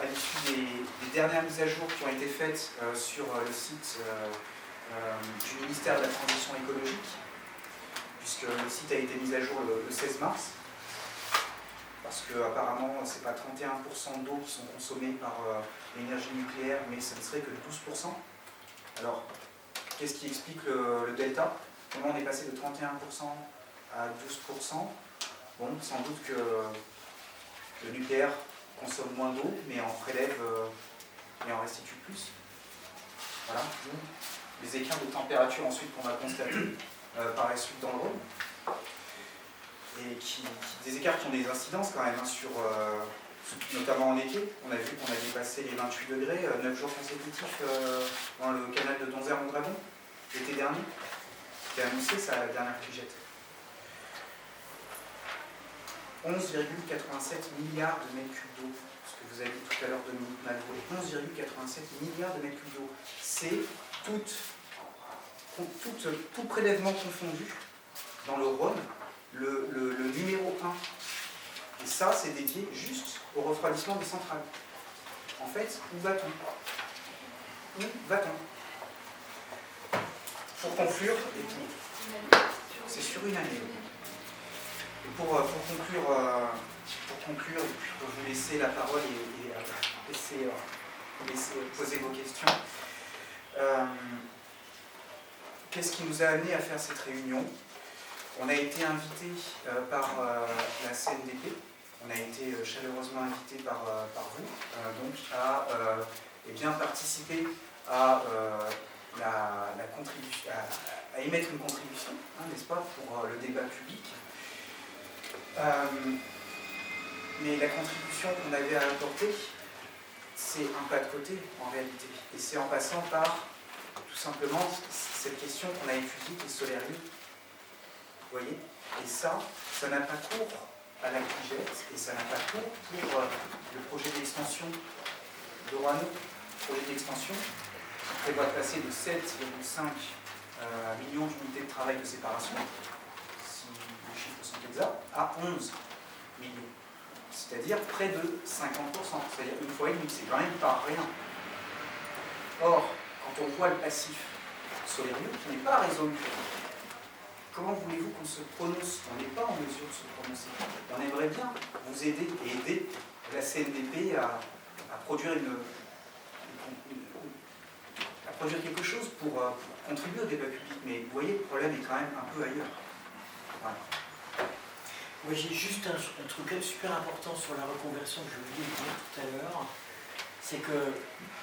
l'issue des dernières mises à jour qui ont été faites sur le site du ministère de la Transition écologique, puisque le site a été mis à jour le 16 mars, parce qu'apparemment, ce n'est pas 31% d'eau qui sont consommées par l'énergie nucléaire, mais ce ne serait que 12%. Alors, qu'est-ce qui explique le delta? Comment on est passé de 31% à 12%? Bon, sans doute que le nucléaire consomme moins d'eau, mais en prélève et en restitue plus. Voilà. Les écarts de température ensuite qu'on a constatés par la suite dans le Rhône, et des écarts qui ont des incidences quand même sur, notamment en été. On a vu qu'on a dépassé les 28 degrés 9 jours consécutifs dans le canal de Donzère-Mondragon l'été dernier, qui a annoncé sa dernière fligette. 11,87 milliards de mètres cubes d'eau, ce que vous avez dit tout à l'heure Dominique Malraux, 11,87 milliards de mètres cubes d'eau. C'est tout prélèvement confondu dans le Rhône, le numéro 1. Et ça, c'est dédié juste au refroidissement des centrales. En fait, où va-t-on? Où va-t-on? Pour conclure, c'est sur une année. Et pour conclure, et puis pour vous laisser la parole et laisser poser vos questions, qu'est-ce qui nous a amené à faire cette réunion? On a été invité par la CNDP, on a été chaleureusement invité par vous, donc à participer à à émettre une contribution, n'est-ce pas, pour le débat public. Mais la contribution qu'on avait à apporter, c'est un pas de côté en réalité. Et c'est en passant par tout simplement cette question qu'on a étudiée, qui est solarium. Vous voyez? Et ça n'a pas cours à la Cligette, et ça n'a pas cours pour le projet d'extension d'Orano, projet d'extension qui prévoit de passer de 7,5 millions d'unités de travail de séparation, si les chiffres sont exacts, à 11 millions. C'est-à-dire près de 50%, c'est-à-dire une fois et demie, c'est quand même pas rien. Or, quand on voit le passif Solarium, qui n'est pas résolu, comment voulez-vous qu'on se prononce? On n'est pas en mesure de se prononcer. On aimerait bien vous aider et aider la CNDP à produire produire quelque chose pour contribuer au débat public. Mais vous voyez, le problème est quand même un peu ailleurs. Voilà. Moi j'ai juste un truc super important sur la reconversion que je voulais dire tout à l'heure. C'est que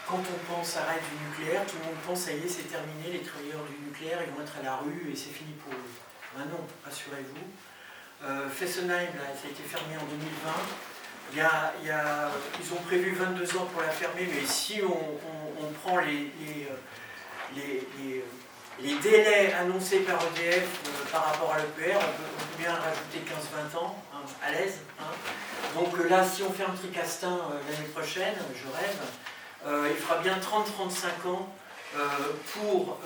quand on pense à arrêt du nucléaire, tout le monde pense ça y est, c'est terminé, les travailleurs du nucléaire ils vont être à la rue et c'est fini pour eux. Ben non, rassurez-vous. Fessenheim, là, ça a été fermé en 2020. Ils ont prévu 22 ans pour la fermer, mais si on prend les délais annoncés par EDF par rapport à l'EPR, on peut bien rajouter 15-20 ans, hein, à l'aise. Hein. Donc là, si on fait un Tricastin l'année prochaine, je rêve, il fera bien 30-35 ans pour,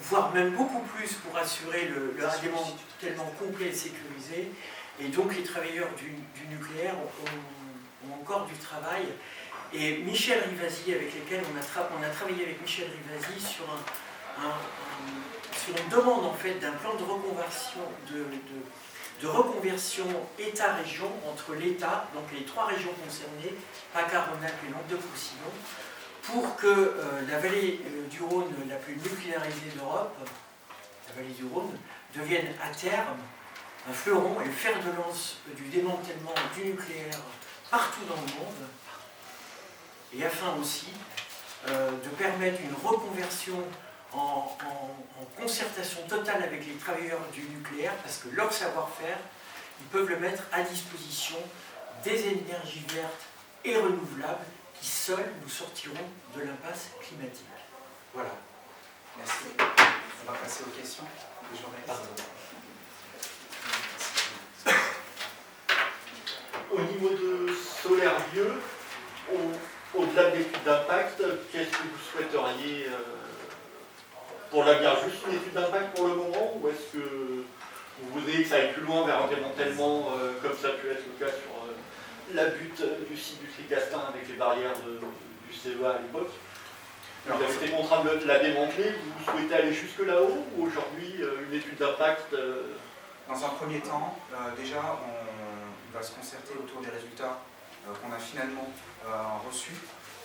voire même beaucoup plus, pour assurer le démantèlement complet et sécurisé. Et donc les travailleurs du nucléaire ont encore du travail. Et Michel Rivasi, avec lequel on a travaillé avec Michel Rivasi sur une demande en fait d'un plan de reconversion, de reconversion État-région entre l'État, donc les 3 régions concernées, PACA, Rhône-Alpes et Languedoc-Roussillon, pour que la vallée du Rhône, la plus nucléarisée d'Europe, la vallée du Rhône, devienne à terme un fleuron et le fer de lance du démantèlement du nucléaire partout dans le monde, et afin aussi de permettre une reconversion en concertation totale avec les travailleurs du nucléaire, parce que leur savoir-faire, ils peuvent le mettre à disposition des énergies vertes et renouvelables qui seules nous sortiront de l'impasse climatique. Voilà. Merci. On va passer aux questions des journalistes. Au niveau de Solaire Vieux, au-delà de l'étude d'impact, qu'est-ce que vous souhaiteriez pour l'avenir? Juste une étude d'impact pour le moment, ou est-ce que vous voudriez que ça aille plus loin vers un démantèlement comme ça a pu être le cas sur la butte du site du Tricastin avec les barrières du CEA à l'époque? Vous avez été contraint de la démanteler, vous souhaitez aller jusque là-haut, ou aujourd'hui une étude d'impact Dans un premier temps, déjà on va se concerter autour des résultats qu'on a finalement reçus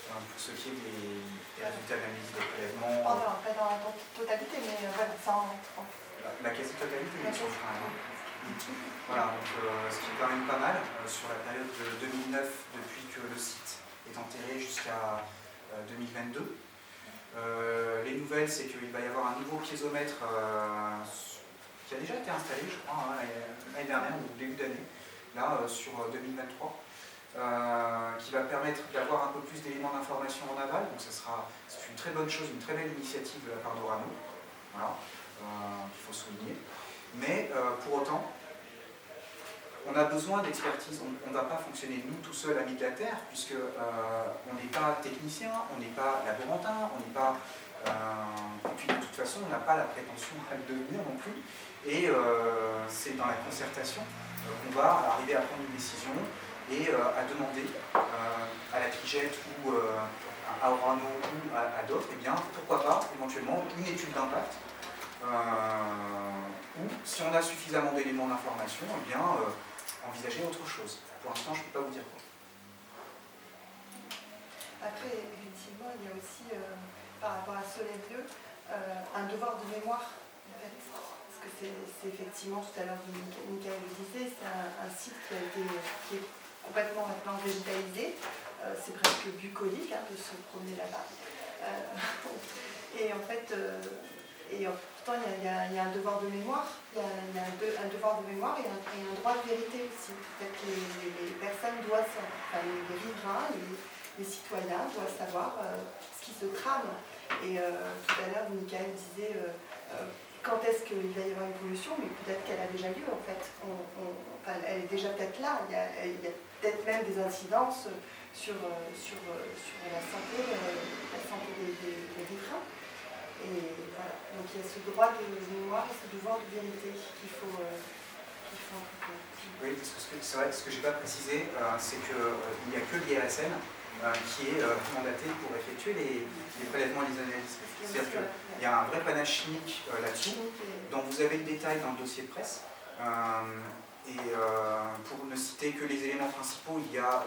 pour ce qui est des résultats d'analyse de prélèvement. Pas dans la totalité, mais voilà, La quasi-totalité, bien sûr. Voilà, donc ce qui est quand même pas mal sur la période de 2009, depuis que le site est enterré jusqu'à 2022. Les nouvelles, c'est qu'il va y avoir un nouveau piézomètre qui a déjà été installé, je crois, l'année dernière ou au début d'année, là, sur 2023, qui va permettre d'avoir un peu plus d'éléments d'information en aval. Donc c'est une très bonne chose, une très belle initiative de la part d'Orano, voilà, qu'il faut souligner. Mais pour autant, on a besoin d'expertise. On ne va pas fonctionner nous tout seuls amis de la Terre, puisque on n'est pas technicien, on n'est pas laborantin, on n'est pas... et puis de toute façon, on n'a pas la prétention à le devenir non plus. Et c'est dans la concertation qu'on va arriver à prendre une décision et à demander à la Trigette ou à Orano ou à d'autres, eh bien, pourquoi pas éventuellement une étude d'impact ou si on a suffisamment d'éléments d'information, eh bien, envisager autre chose. Pour l'instant, je ne peux pas vous dire quoi. Après, effectivement, il y a aussi, par rapport à Solaire Vieux, un devoir de mémoire, en fait. Parce que c'est effectivement, tout à l'heure, Michael le disait, c'est un site qui est complètement maintenant végétalisé. C'est presque bucolique de se promener là-bas. Et en fait, pourtant, il y a un devoir de mémoire. Il y a un devoir de mémoire et un droit de vérité aussi. Peut-être que les personnes doivent, enfin les riverains, les citoyens doivent savoir ce qui se trame. Et tout à l'heure, Michael disait quand est-ce qu'il va y avoir une pollution, mais peut-être qu'elle a déjà lieu en fait. Elle est déjà peut-être là. Il y a peut-être même des incidences sur la santé des riverains. Et voilà. Donc il y a ce droit de mémoire et ce devoir de vérité qu'il faut Oui, parce que c'est vrai que ce que je n'ai pas précisé, c'est qu'il n'y a que l'IRSN qui est mandaté pour effectuer les prélèvements et les analyses. C'est-à-dire qu'il y a un vrai panache chimique là-dessous, dont vous avez le détail dans le dossier de presse. Pour ne citer que les éléments principaux, il y a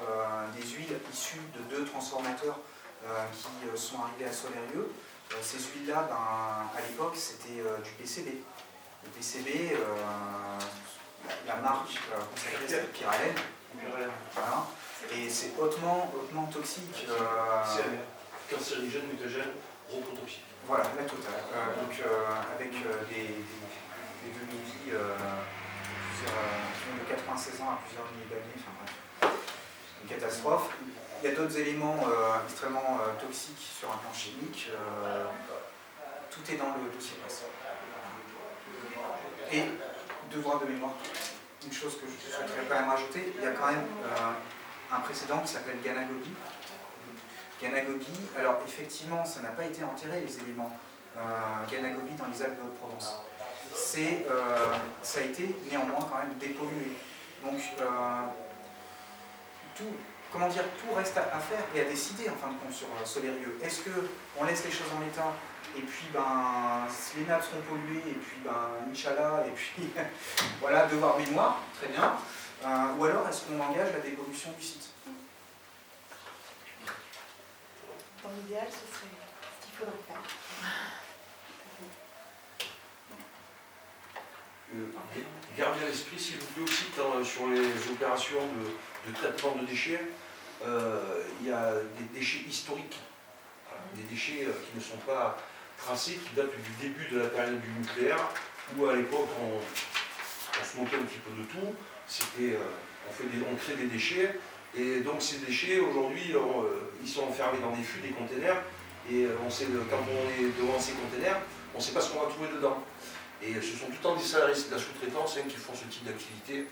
des huiles issues de 2 transformateurs qui sont arrivés à Solérieux. Ces huiles-là, à l'époque, c'était du PCB. Le PCB, la marque consacrée, c'est Pyralène. Voilà. Et c'est hautement toxique. C'est cancérigène, mutagène, rototoxique. Voilà, la totale. Avec des demi-vies qui vont de 96 ans à plusieurs milliers d'années. Enfin bref, une catastrophe. Il y a d'autres éléments extrêmement toxiques sur un plan chimique. Tout est dans le dossier presse. Et devoir de mémoire, une chose que je souhaiterais quand même rajouter, il y a quand même un précédent qui s'appelle Ganagogi. Ganagogi, alors effectivement, ça n'a pas été enterré les éléments Ganagogi dans les Alpes de Haute-Provence. Ça a été néanmoins quand même dépollué. Donc tout reste à faire et à décider en fin de compte sur Solérieux. Est-ce qu'on laisse les choses en l'état et puis les nappes seront polluées et puis Inch'Allah et puis voilà, devoir mémoire, très bien. Ou alors est-ce qu'on engage la dépollution du site? Dans l'idéal, ce serait ce qu'il faudrait faire. Gardez à l'esprit, s'il vous plaît, aussi, sur les opérations de traitement de déchets, il y a des déchets historiques, des déchets qui ne sont pas tracés, qui datent du début de la période du nucléaire, où à l'époque on se moquait un petit peu de tout, on crée des déchets, et donc ces déchets aujourd'hui ils sont enfermés dans des fûts, des containers, et quand on est devant ces containers, on ne sait pas ce qu'on va trouver dedans. Et ce sont tout le temps des salariés de la sous-traitance qui font ce type d'activité.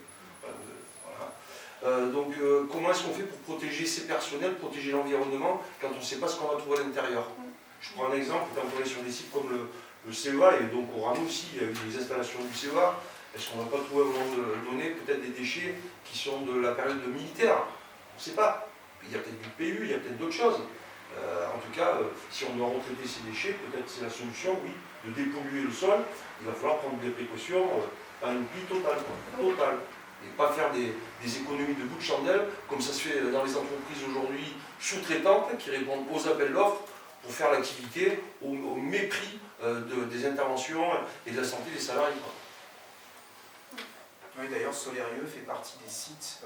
Voilà. Donc comment est-ce qu'on fait pour protéger ces personnels, protéger l'environnement, quand on ne sait pas ce qu'on va trouver à l'intérieur? Je prends un exemple, quand on est sur des sites comme le CEA, et donc au Rano aussi, il y a eu des installations du CEA, est-ce qu'on ne va pas trouver à un moment donné peut-être des déchets qui sont de la période militaire? On ne sait pas. Il y a peut-être du PU, il y a peut-être d'autres choses. En tout cas, si on doit retraiter ces déchets, peut-être c'est la solution, oui, de dépolluer le sol. Il va falloir prendre des précautions à une plie totale. Et pas faire des économies de bout de chandelle, comme ça se fait dans les entreprises aujourd'hui sous-traitantes qui répondent aux appels d'offres pour faire l'activité au mépris des interventions et de la santé des salariés. Oui, d'ailleurs, Solérieux fait partie des sites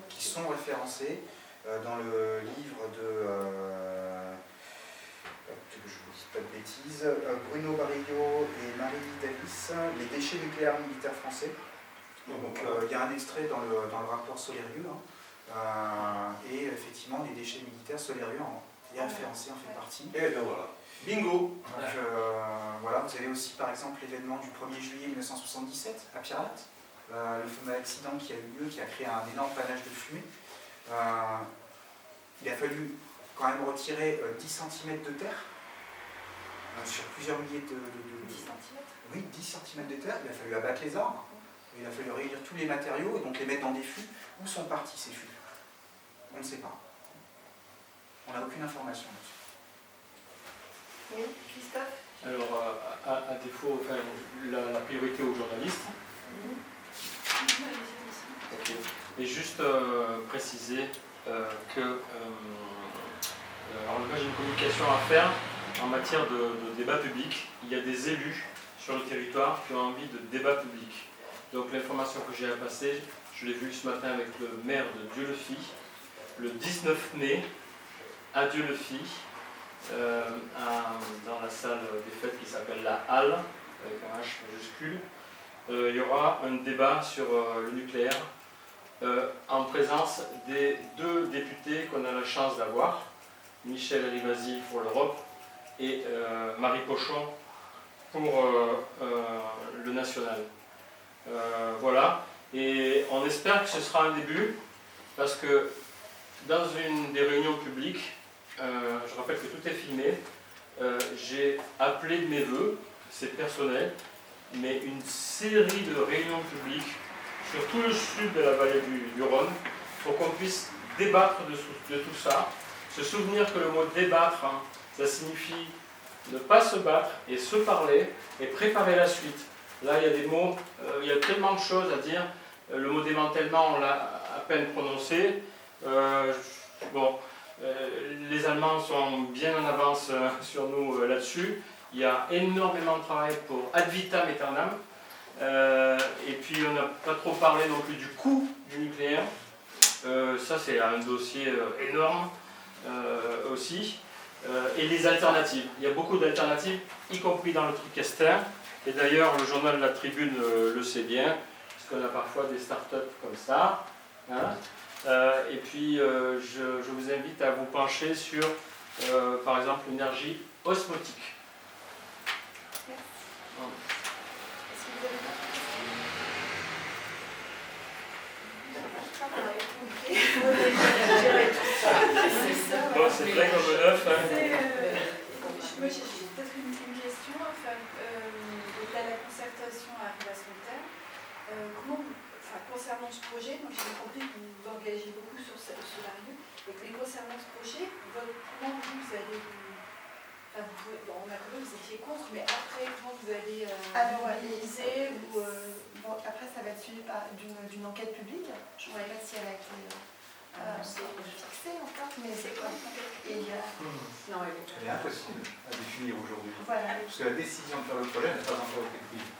qui sont référencés dans le livre de, je ne vous dis pas de bêtises, Bruno Barillo et Marie Davis, les déchets nucléaires militaires français. Donc il y a un extrait dans le rapport Solérieux, et effectivement les déchets militaires Solérieux est référencé, en fait partie. Et bien voilà, bingo. Donc voilà, vous avez aussi par exemple l'événement du 1er juillet 1977 à Pirate, le fameux accident qui a eu lieu, qui a créé un énorme panache de fumée. Il a fallu quand même retirer 10 cm de terre sur plusieurs milliers de 10 cm. Oui, 10 cm de terre. Il a fallu abattre les arbres, il a fallu réunir tous les matériaux et donc les mettre dans des fûts. Où sont partis ces fûts? On ne sait pas. On n'a aucune information là-dessus. Oui, Christophe? Alors, à défaut, enfin, la priorité aux journalistes. Okay. Et juste préciser que alors moi j'ai une communication à faire en matière de débat public. Il y a des élus sur le territoire qui ont envie de débat public. Donc l'information que j'ai à passer, je l'ai vue ce matin avec le maire de Dieu-le-Fit, le 19 mai à Dieu-le-Fit, dans la salle des fêtes qui s'appelle la Halle, avec un H majuscule. Il y aura un débat sur le nucléaire en présence des 2 députés qu'on a la chance d'avoir, Michel Rivasi pour l'Europe et Marie Pochon pour le national. Voilà, et on espère que ce sera un début, parce que dans une des réunions publiques, je rappelle que tout est filmé, j'ai appelé de mes voeux, c'est personnel, mais une série de réunions publiques sur tout le sud de la vallée du Rhône pour qu'on puisse débattre de tout ça, se souvenir que le mot débattre, ça signifie ne pas se battre et se parler et préparer la suite. Là, il y a des mots, il y a tellement de choses à dire. Le mot démantèlement, on l'a à peine prononcé. Les les Allemands sont bien en avance sur nous là-dessus. Il y a énormément de travail pour ad vitam aeternam. Et puis on n'a pas trop parlé non plus du coût du nucléaire. Ça c'est un dossier énorme aussi. Et les alternatives. Il y a beaucoup d'alternatives, y compris dans le TriCaster. Et d'ailleurs le journal La Tribune le sait bien, parce qu'on a parfois des startups comme ça. Hein. Et puis je vous invite à vous pencher sur par exemple l'énergie osmotique. Est-ce que vous avez d'autres questions? Bon, c'est vrai comme neuf. Hein. Moi j'ai peut-être une question. Enfin, donc là, la concertation arrive à son terme. Concernant ce projet, donc j'ai compris que vous vous engagez beaucoup sur Solarium. Mais concernant ce projet, comment vous allez on a compris que vous étiez contre, mais après, comment vous allez réaliser Bon, après, ça va être suivi d'une enquête publique. Je ne sais pas si elle a été fixée encore, mais c'est quoi Elle est impossible à définir aujourd'hui. Voilà. Parce que la décision de faire le projet n'est pas encore été prise.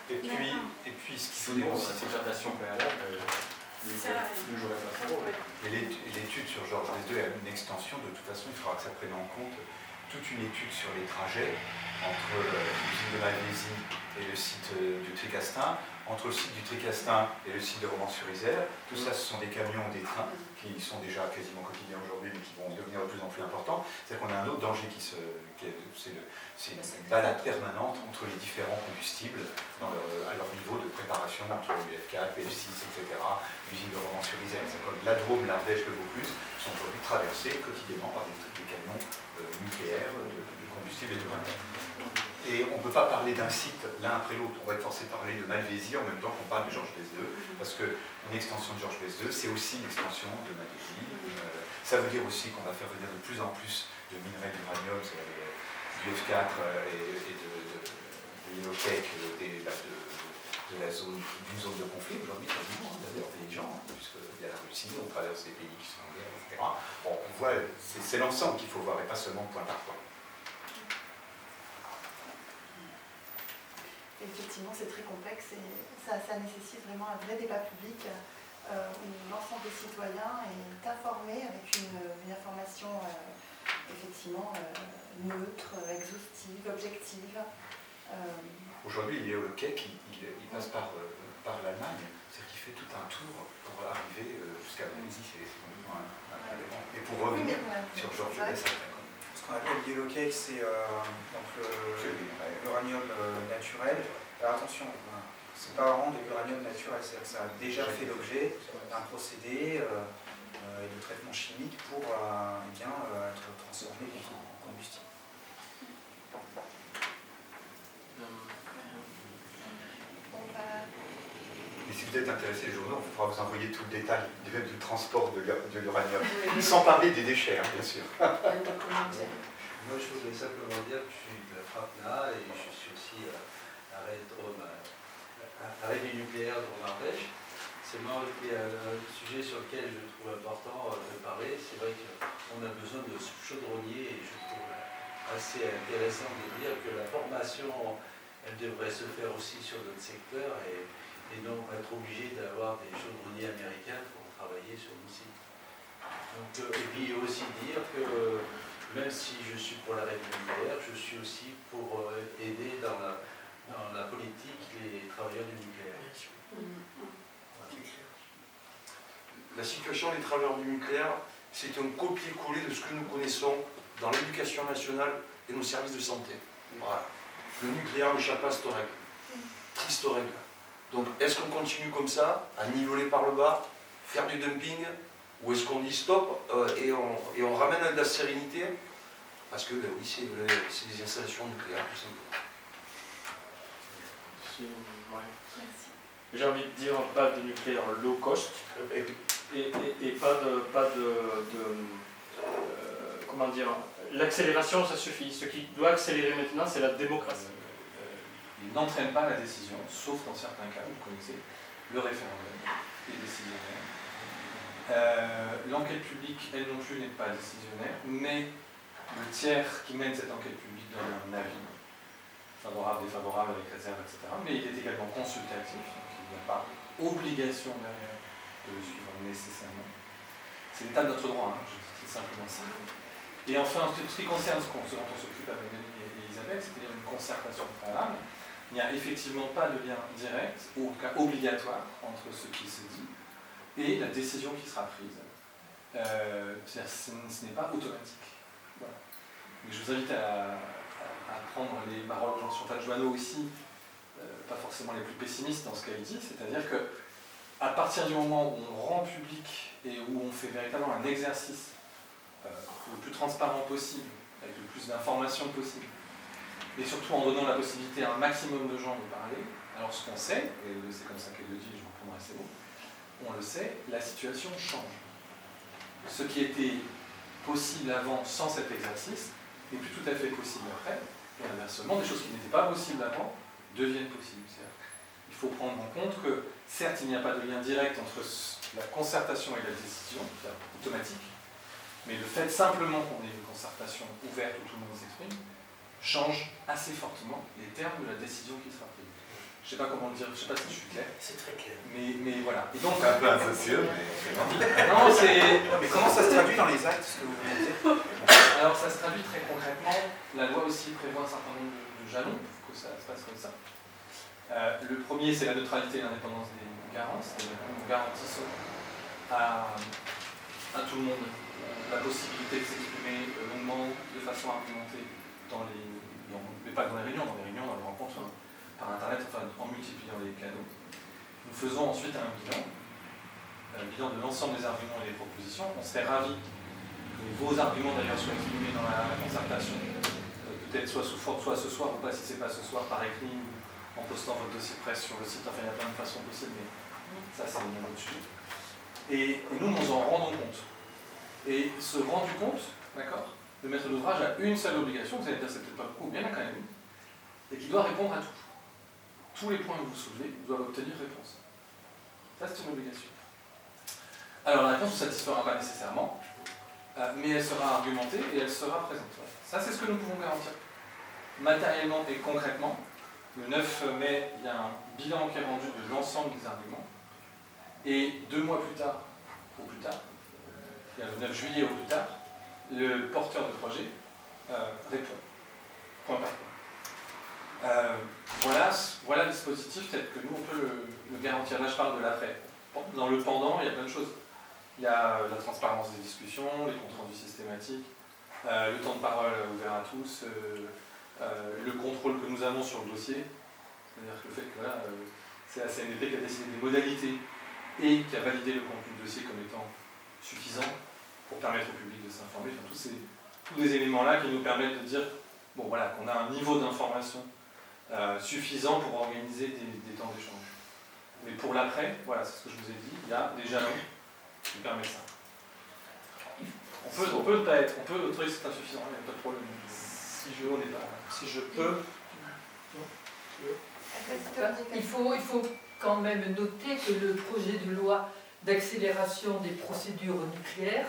Et puis ce qu'il faut dire aussi, c'est que concertation préalable, ne jouerait pas son rôle. Et l'étude sur Georges Besse 2 est une extension. De toute façon, il faudra que ça prenne en compte toute une étude sur les trajets entre l'usine de Malvézy et le site du Tricastin, entre le site du Tricastin et le site de Romans-sur-Isère. Tout ça, ce sont des camions, des trains qui sont déjà quasiment quotidiens aujourd'hui, mais qui vont devenir de plus en plus importants. C'est-à-dire qu'on a un autre danger c'est une balade permanente entre les différents combustibles à leur niveau de préparation, entre l'UF4, PF6, etc., l'usine de Romans-sur-Isère. C'est comme la Drôme, l'Ardèche, le Vaucluse sont aujourd'hui traversés quotidiennement par des camions nucléaires, de combustible et d'uranium. Et on ne peut pas parler d'un site l'un après l'autre. On va être forcé de parler de Malvézy en même temps qu'on parle de Georges Besse 2, parce qu'une extension de Georges Besse 2, c'est aussi une extension de Malvézy. Ça veut dire aussi qu'on va faire venir de plus en plus de minerais d'uranium, c'est-à-dire du F4 et de l'Iocec, d'une zone de conflit aujourd'hui, quasiment, d'ailleurs, des gens, puisqu'il y a la Russie, on traverse des pays qui sont en guerre, etc. Bon, on voit, c'est l'ensemble qu'il faut voir et pas seulement point par point. Effectivement, c'est très complexe et ça nécessite vraiment un vrai débat public où l'ensemble des citoyens est informé avec une information effectivement neutre, exhaustive, objective. Aujourd'hui, l'Iocec, il passe par l'Allemagne, c'est-à-dire qu'il fait tout un tour pour arriver jusqu'à Malvézy, c'est complètement indépendant. Et pour revenir sur Georges Besse, ce qu'on appelle yellow cake, c'est l'uranium naturel. Alors attention, c'est pas vraiment de l'uranium naturel, c'est-à-dire que ça a déjà fait l'objet d'un procédé et de traitement chimique pour être transformé en combustible. Et si vous êtes intéressé les journaux, on pourra vous envoyer tout le détail du transport de l'uranium, sans parler des déchets, hein, bien sûr. Moi, je voudrais simplement dire que je suis de la FRAPNA et je suis aussi arrêt du nucléaire de Romardèche. C'est un sujet sur lequel je trouve important de parler. C'est vrai qu'on a besoin de chaudronniers et je trouve assez intéressant de dire que la formation, elle devrait se faire aussi sur notre secteur et non être obligé d'avoir des chaudronniers américains pour travailler sur nos sites. Donc, et puis aussi dire que même si je suis pour l'arrêt du nucléaire, je suis aussi pour aider dans la politique les travailleurs du nucléaire. La situation des travailleurs du nucléaire, c'est un copier-coller de ce que nous connaissons dans l'éducation nationale et nos services de santé. Voilà. Le nucléaire n'échappe pas à cette règle. Triste règle. Donc, est-ce qu'on continue comme ça, à niveler par le bas, faire du dumping, ou est-ce qu'on dit stop et on ramène à de la sérénité? Parce que oui, c'est des installations nucléaires, tout simplement. J'ai envie de dire pas de nucléaire low cost et pas de comment dire, l'accélération ça suffit. Ce qui doit accélérer maintenant c'est la démocratie. Il n'entraîne pas la décision, sauf dans certains cas, vous connaissez le référendum, les décisionnaires L'enquête publique, elle non plus, n'est pas décisionnaire, mais le tiers qui mène cette enquête publique donne un avis, favorable, défavorable, avec réserve, etc. Mais il est également consultatif, donc il n'y a pas obligation derrière de le suivre nécessairement. C'est l'état de notre droit, hein, je dis c'est simplement ça. Et enfin, en ce qui concerne ce dont on s'occupe avec Denis et Isabelle, c'est-à-dire une concertation préalable, il n'y a effectivement pas de lien direct, ou en tout cas obligatoire, entre ce qui se dit et la décision qui sera prise. C'est-à-dire ce n'est pas automatique. Voilà. Mais je vous invite à prendre les paroles de Chantal Joanneau aussi, pas forcément les plus pessimistes dans ce qu'elle dit, c'est-à-dire que à partir du moment où on rend public et où on fait véritablement un exercice le plus transparent possible, avec le plus d'informations possible, et surtout en donnant la possibilité à un maximum de gens de parler, alors ce qu'on sait, et c'est comme ça qu'elle le dit, je reprendrai ces mots, on le sait, la situation change. Ce qui était possible avant sans cet exercice n'est plus tout à fait possible après, et inversement, des choses qui n'étaient pas possibles avant deviennent possibles. Il faut prendre en compte que, certes, il n'y a pas de lien direct entre la concertation et la décision, automatique, mais le fait simplement qu'on ait une concertation ouverte où tout le monde s'exprime, change assez fortement les termes de la décision qui sera prise. Je ne sais pas comment le dire, je ne sais pas si je suis clair. C'est très clair. Mais voilà. Et donc, C'est un peu infocile, mais... Non, c'est... Mais comment ça se traduit dans les actes, ce que vous venez de dire? Alors ça se traduit très concrètement. La loi aussi prévoit un certain nombre de jalons pour que ça se passe comme ça. Le premier, c'est la neutralité et l'indépendance des garants. C'est-à-dire que nous garantissons à tout le monde la possibilité de s'exprimer longuement, de façon argumentée, mais pas dans les réunions, dans les rencontres par Internet, enfin en multipliant les canaux. Nous faisons ensuite un bilan de l'ensemble des arguments et des propositions. On serait ravis que vos arguments d'ailleurs soient exprimés dans la concertation, peut-être soit sous forme, soit ce soir, ou pas si ce n'est pas ce soir, par écrit, ou en postant votre dossier de presse sur le site. Enfin, il y a plein de façons possibles, mais ça c'est un autre sujet. Et nous en rendons compte. Et ce rendu compte, d'accord, le maître d'ouvrage a une seule obligation, vous allez dire c'est peut-être pas beaucoup, mais il y en a quand même une, et qui doit répondre à tout. Tous les points que vous soulevez doivent obtenir réponse. Ça, c'est une obligation. Alors, la réponse ne vous satisfera pas nécessairement, mais elle sera argumentée et elle sera présente. Ça, c'est ce que nous pouvons garantir. Matériellement et concrètement, le 9 mai, il y a un bilan qui est rendu de l'ensemble des arguments, et 2 mois plus tard, au plus tard, il y a le 9 juillet au plus tard, le porteur de projet répond. Point par point. Voilà le dispositif tel que nous on peut le garantir. Là je parle de l'après. Dans le pendant, il y a plein de choses. Il y a la transparence des discussions, les comptes rendus systématiques, le temps de parole ouvert à tous, le contrôle que nous avons sur le dossier. C'est-à-dire que le fait que c'est la CNDP qui a décidé des modalités et qui a validé le contenu du dossier comme étant suffisant pour permettre au public de s'informer. Enfin, tous les éléments-là qui nous permettent de dire bon, voilà, qu'on a un niveau d'information suffisant pour organiser des temps d'échange. Mais pour l'après, voilà, c'est ce que je vous ai dit, il y a des jalons qui permettent ça. On peut ne pas être, on peut trouver que c'est insuffisant, il n'y a pas de problème. Si je veux, on n'est pas. Si je peux. Il faut quand même noter que le projet de loi d'accélération des procédures nucléaires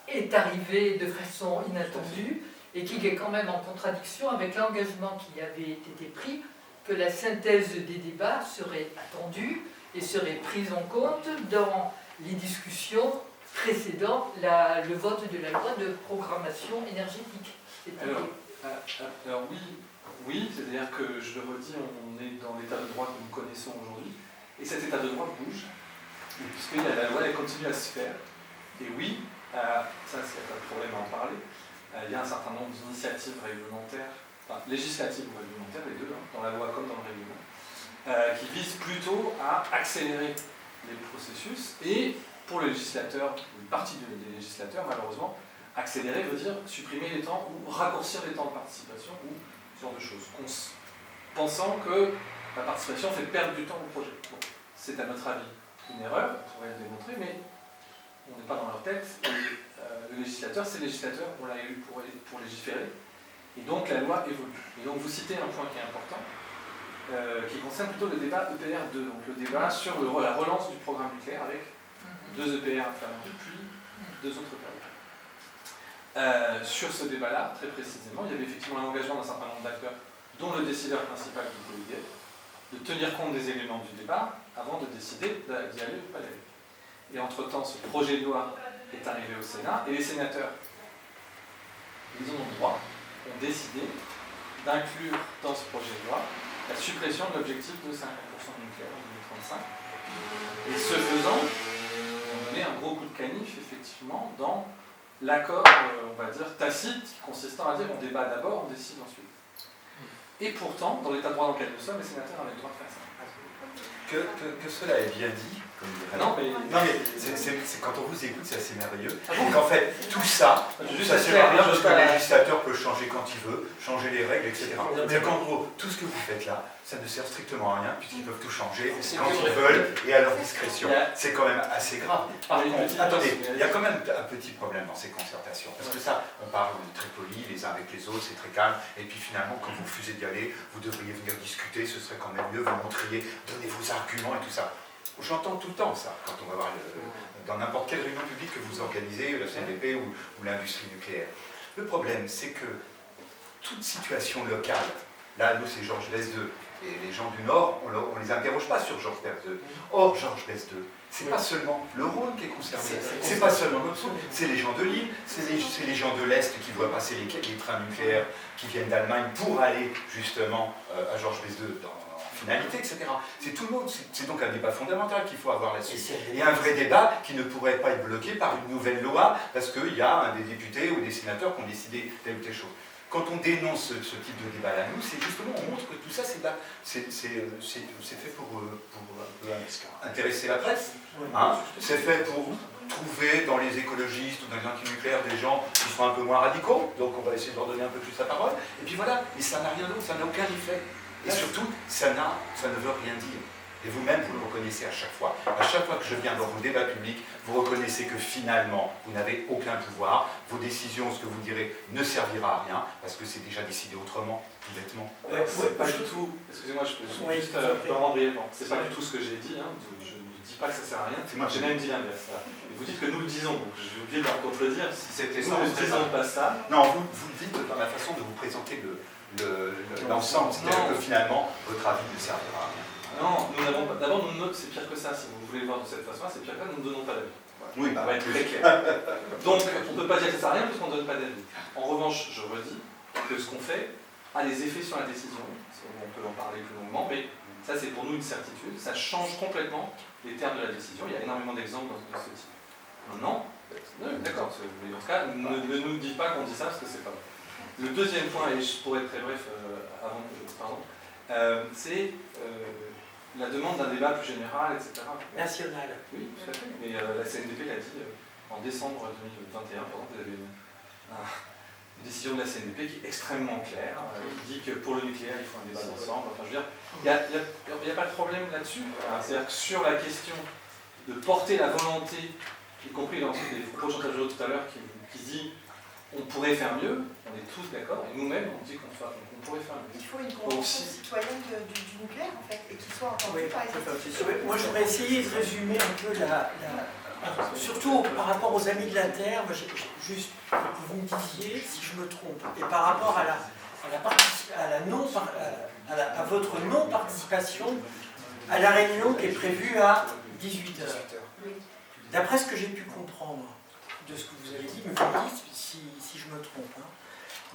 est arrivé de façon inattendue et qu'il est quand même en contradiction avec l'engagement qui avait été pris que la synthèse des débats serait attendue et serait prise en compte dans les discussions précédant le vote de la loi de programmation énergétique. Alors oui, c'est-à-dire que, je le redis, on est dans l'état de droit que nous connaissons aujourd'hui, et cet état de droit bouge, puisque la loi elle continue à se faire, et oui, ça c'est pas de problème à en parler, il y a un certain nombre d'initiatives réglementaires, enfin législatives ou réglementaires, les deux, dans la loi comme dans le règlement, qui visent plutôt à accélérer les processus, et pour le législateur, une partie des législateurs malheureusement, accélérer veut dire supprimer les temps ou raccourcir les temps de participation ou ce genre de choses, pensant que la participation fait perdre du temps au projet. Bon, c'est à notre avis une erreur, on pourrait le démontrer, mais on n'est pas dans leur tête. Et, le législateur, c'est le législateur, on l'a élu pour légiférer, et donc la loi évolue. Et donc vous citez un point qui est important, qui concerne plutôt le débat EPR2, donc le débat sur la relance du programme nucléaire avec 2 EPR à faire depuis 2 autres périodes. Sur ce débat-là, très précisément, il y avait effectivement un engagement d'un certain nombre d'acteurs, dont le décideur principal qui était l'idée, de tenir compte des éléments du débat avant de décider d'y aller ou pas y aller. Et entre-temps, ce projet de loi est arrivé au Sénat, et les sénateurs, ils ont le droit, ont décidé d'inclure dans ce projet de loi la suppression de l'objectif de 50% de nucléaire en 2035. Et ce faisant, on donné un gros coup de canif, effectivement, dans l'accord, on va dire, tacite, consistant à dire on débat d'abord, on décide ensuite. Et pourtant, dans l'état de droit dans lequel nous sommes, les sénateurs avaient le droit de faire ça. Que cela est bien dit, comme dirait. Non, mais quand on vous écoute, c'est assez merveilleux. Ah bon. Donc en fait, tout ça, ça sert à rien parce que le législateur peut changer quand il veut, changer les règles, etc. C'est qu'en gros, tout ce que vous faites là, ça ne sert strictement à rien puisqu'ils peuvent tout changer quand ils veulent et à leur discrétion. C'est quand même assez grave. Par contre, attendez, il y a quand même un petit problème dans ces concertations. Parce que ça, on parle très poli les uns avec les autres, c'est très calme. Et puis finalement, quand vous refusez d'y aller, vous devriez venir discuter, ce serait quand même mieux, vous montriez, donnez vos arguments et tout ça. J'entends tout le temps ça, quand on va voir dans n'importe quelle réunion publique que vous organisez, la CNDP ou l'industrie nucléaire. Le problème, c'est que toute situation locale, là, nous, c'est Georges Besse II, et les gens du Nord, on ne les interroge pas sur Georges Besse II. Or, Georges Besse II, c'est pas seulement le Rhône qui est concerné, c'est pas seulement notre Sud, c'est les gens de l'île, c'est les gens de l'Est qui voient passer les trains nucléaires qui viennent d'Allemagne pour aller justement à Georges Besse II finalité, etc. C'est tout le monde. C'est donc un débat fondamental qu'il faut avoir là-dessus. Et un vrai débat qui ne pourrait pas être bloqué par une nouvelle loi parce qu'il y a des députés ou des sénateurs qui ont décidé telle ou telle chose. Quand on dénonce ce type de débat-là, nous, c'est justement, on montre que tout ça, c'est fait pour intéresser la presse. Hein, c'est fait pour trouver dans les écologistes ou dans les anti-nucléaires des gens qui sont un peu moins radicaux, donc on va essayer de leur donner un peu plus la parole. Et puis voilà, mais ça n'a rien d'autre, ça n'a aucun effet. Et surtout, ça ne veut rien dire. Et vous-même, vous le reconnaissez à chaque fois. À chaque fois que je viens dans vos débats publics, vous reconnaissez que finalement, vous n'avez aucun pouvoir. Vos décisions, ce que vous direz, ne servira à rien, parce que c'est déjà décidé autrement, tout bêtement. C'est pas du tout, excusez-moi, je peux juste vraiment brièvement. C'est pas du tout ce que j'ai dit, hein. Je ne dis pas que ça sert à rien. J'ai même dit l'inverse. Vous dites que nous le disons, donc j'ai oublié de leur contredire. Si c'était ça, nous ne disons pas ça. Non, vous le dites dans la façon de vous présenter l'ensemble, c'est-à-dire que finalement, votre avis ne servira à rien. Non, nous n'avons pas. D'abord, c'est pire que ça. Si vous voulez le voir de cette façon, c'est pire que ça. Nous ne donnons pas d'avis. Voilà. Oui, on va être très clair. Donc, on ne peut pas dire que ça sert à rien parce qu'on ne donne pas d'avis. En revanche, je redis que ce qu'on fait a des effets sur la décision. On peut en parler plus longuement, mais ça, c'est pour nous une certitude. Ça change complètement les termes de la décision. Il y a énormément d'exemples de ce type. Non, d'accord. Mais en tout cas, ne nous dites pas qu'on dit ça parce que c'est pas vrai. Le deuxième point, et pour être très bref, c'est la demande d'un débat plus général, etc. National. Oui, tout à fait. Mais la CNDP l'a dit en décembre 2021, vous avez une décision de la CNDP qui est extrêmement claire, qui dit que pour le nucléaire, il faut un débat d'ensemble. Enfin, je veux dire, il n'y a pas de problème là-dessus. C'est-à-dire que sur la question de porter la volonté, y compris dans les propos de Chantal Jodot tout à l'heure, qui dit on pourrait faire mieux, on est tous d'accord, et nous-mêmes on dit qu'on pourrait faire mieux. Il faut une convention citoyenne du nucléaire en fait, et qui soit entendue par les institutions. Moi j'aurais essayé de résumer un peu surtout par rapport aux Amis de la Terre, juste que vous me disiez si je me trompe, et par rapport à votre non-participation à la réunion qui est prévue à 18h. D'après ce que j'ai pu comprendre de ce que vous avez dit, mais vous me dites si je me trompe, hein.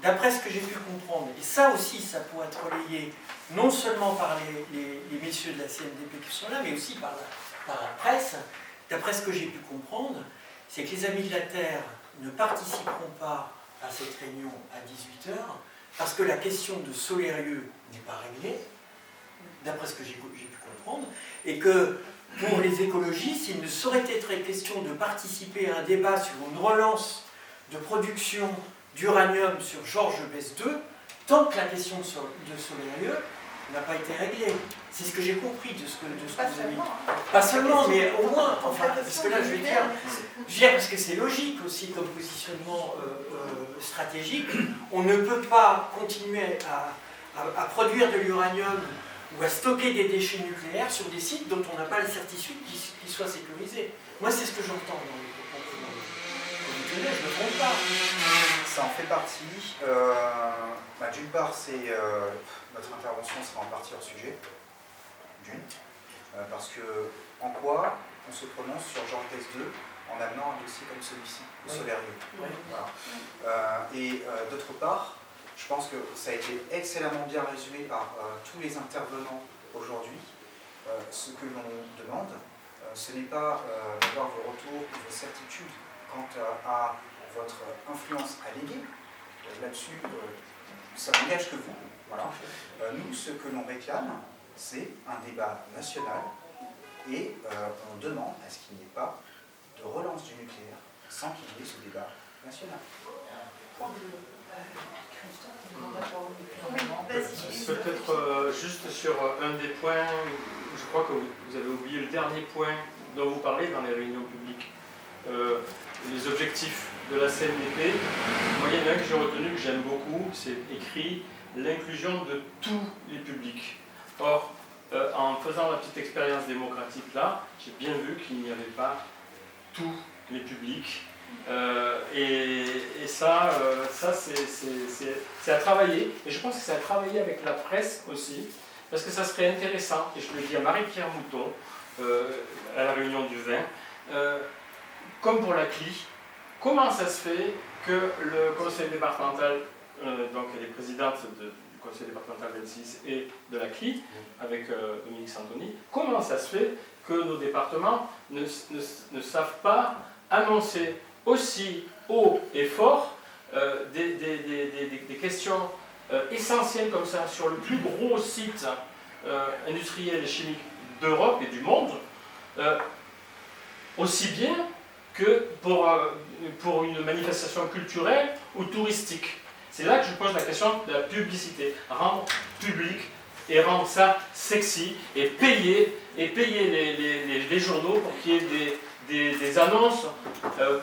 D'après ce que j'ai pu comprendre, et ça aussi ça pourrait être relayé non seulement par les messieurs de la CNDP qui sont là, mais aussi par la presse, d'après ce que j'ai pu comprendre, c'est que les Amis de la Terre ne participeront pas à cette réunion à 18h parce que la question de Solérieux n'est pas réglée, d'après ce que j'ai pu comprendre, et que pour les écologistes, il ne saurait être question de participer à un débat sur une relance de production d'uranium sur Georges Besse II, tant que la question de Solérieux n'a pas été réglée. C'est ce que j'ai compris de ce que vous avez dit. Pas seulement, mais au moins, enfin, parce que là, je vais dire parce que c'est logique aussi comme positionnement stratégique, on ne peut pas continuer à produire de l'uranium ou à stocker des déchets nucléaires sur des sites dont on n'a pas la certitude qu'ils soient sécurisés. Moi, c'est ce que j'entends dans les propos que vous tenez, je ne me trompe pas. Ça en fait partie. D'une part, notre intervention sera en partie hors sujet. Parce que, en quoi on se prononce sur Georges Best II en amenant un dossier comme celui-ci, au Solarieux. Voilà. D'autre part, je pense que ça a été excellemment bien résumé par tous les intervenants aujourd'hui. Ce que l'on demande, ce n'est pas d'avoir vos retours, vos certitudes quant à votre influence alléguée. Là-dessus, ça n'engage que vous. Voilà. Nous, ce que l'on réclame, c'est un débat national et on demande à ce qu'il n'y ait pas de relance du nucléaire sans qu'il y ait ce débat national. Peut-être juste sur un des points, je crois que vous avez oublié le dernier point dont vous parlez dans les réunions publiques, les objectifs de la CNDP. Moi, il y en a un que j'ai retenu, que j'aime beaucoup, c'est écrit l'inclusion de tous les publics. Or, en faisant la petite expérience démocratique là, j'ai bien vu qu'il n'y avait pas tous les publics. Et ça c'est à travailler. Et je pense que c'est à travailler avec la presse aussi, parce que ça serait intéressant, et je le dis à Marie-Pierre Mouton, à la réunion du 20, comme pour la CLI, comment ça se fait que le conseil départemental, donc elle est présidente du conseil départemental 26 et de la CLI, avec Dominique Santoni, comment ça se fait que nos départements ne savent pas annoncer aussi haut et fort des questions essentielles comme ça sur le plus gros site industriel et chimique d'Europe et du monde, aussi bien que pour une manifestation culturelle ou touristique. C'est là que je pose la question de la publicité, rendre public et rendre ça sexy et payer les journaux pour qu'il y ait des annonces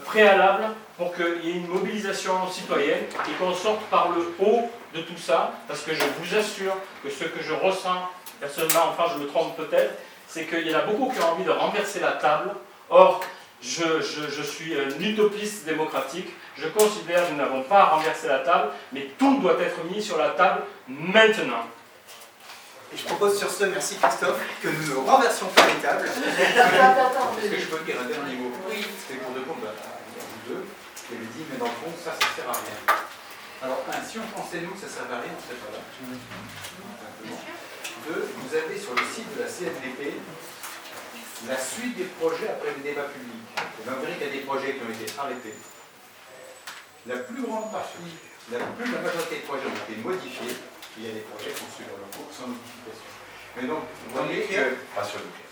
préalables pour qu'il y ait une mobilisation citoyenne et qu'on sorte par le haut de tout ça, parce que je vous assure que ce que je ressens personnellement, enfin je me trompe peut-être, c'est qu'il y en a beaucoup qui ont envie de renverser la table. Or, je suis un utopiste démocratique, je considère que nous n'avons pas à renverser la table, mais tout doit être mis sur la table maintenant. Et je propose sur ce, merci Christophe, que nous ne renversions pas les tables. Est-ce que je peux dire un dernier mot? Oui. C'était pour répondre à vous deux, qui avait dit, mais dans le fond, ça ne sert à rien. Alors, si on pensait nous que ça ne servait à rien, on ne serait pas là. Deux, vous avez sur le site de la CNDP la suite des projets après le débat public. Et bien, vous verrez qu'il y a des projets qui ont été arrêtés. La plus grande partie, la majorité des projets ont été modifiés. Il y a des projets qui sont sur le cours sans modification. Mais donc, vous voyez que... Pas sur le nucléaire.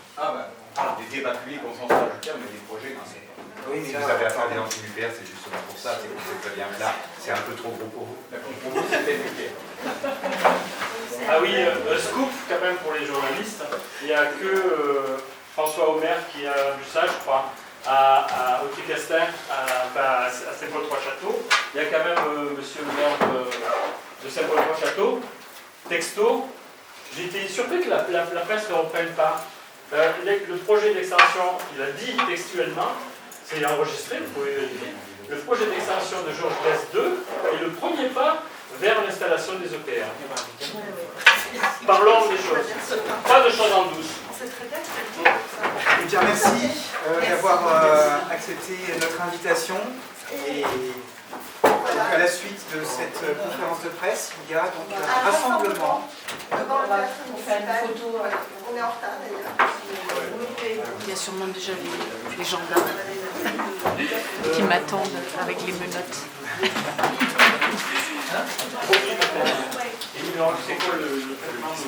Des débats publics au sens large du terme, mais des projets qui sont... Oui, si vous avez affaire à des anti-nucléaires, c'est justement pour ça, c'est que vous êtes très bien là, c'est un peu trop gros pour vous. Pour vous, c'était le nucléaire. Ah oui, scoop quand même pour les journalistes. Il n'y a que François Homer qui a vu ça, je crois, au Tricastin, à Saint-Paul-Trois-Châteaux. Il y a quand même monsieur le maire de Saint-Paul-Trois-Châteaux, texto. J'ai été surpris que la presse ne reprenne pas. Le projet d'extension, il a dit textuellement, c'est enregistré, vous pouvez vérifier. Le projet d'extension de Georges Best II est le premier pas vers l'installation des EPR. Parlons des choses. Pas de choses en douce. Eh bien, merci d'avoir accepté notre invitation. Et à la suite de cette conférence de presse, il y a donc un rassemblement. Devant le théâtre municipal. On est en retard d'ailleurs. Il y a sûrement déjà les gens là qui m'attendent avec les menottes. Et donc, c'est quoi le traitement de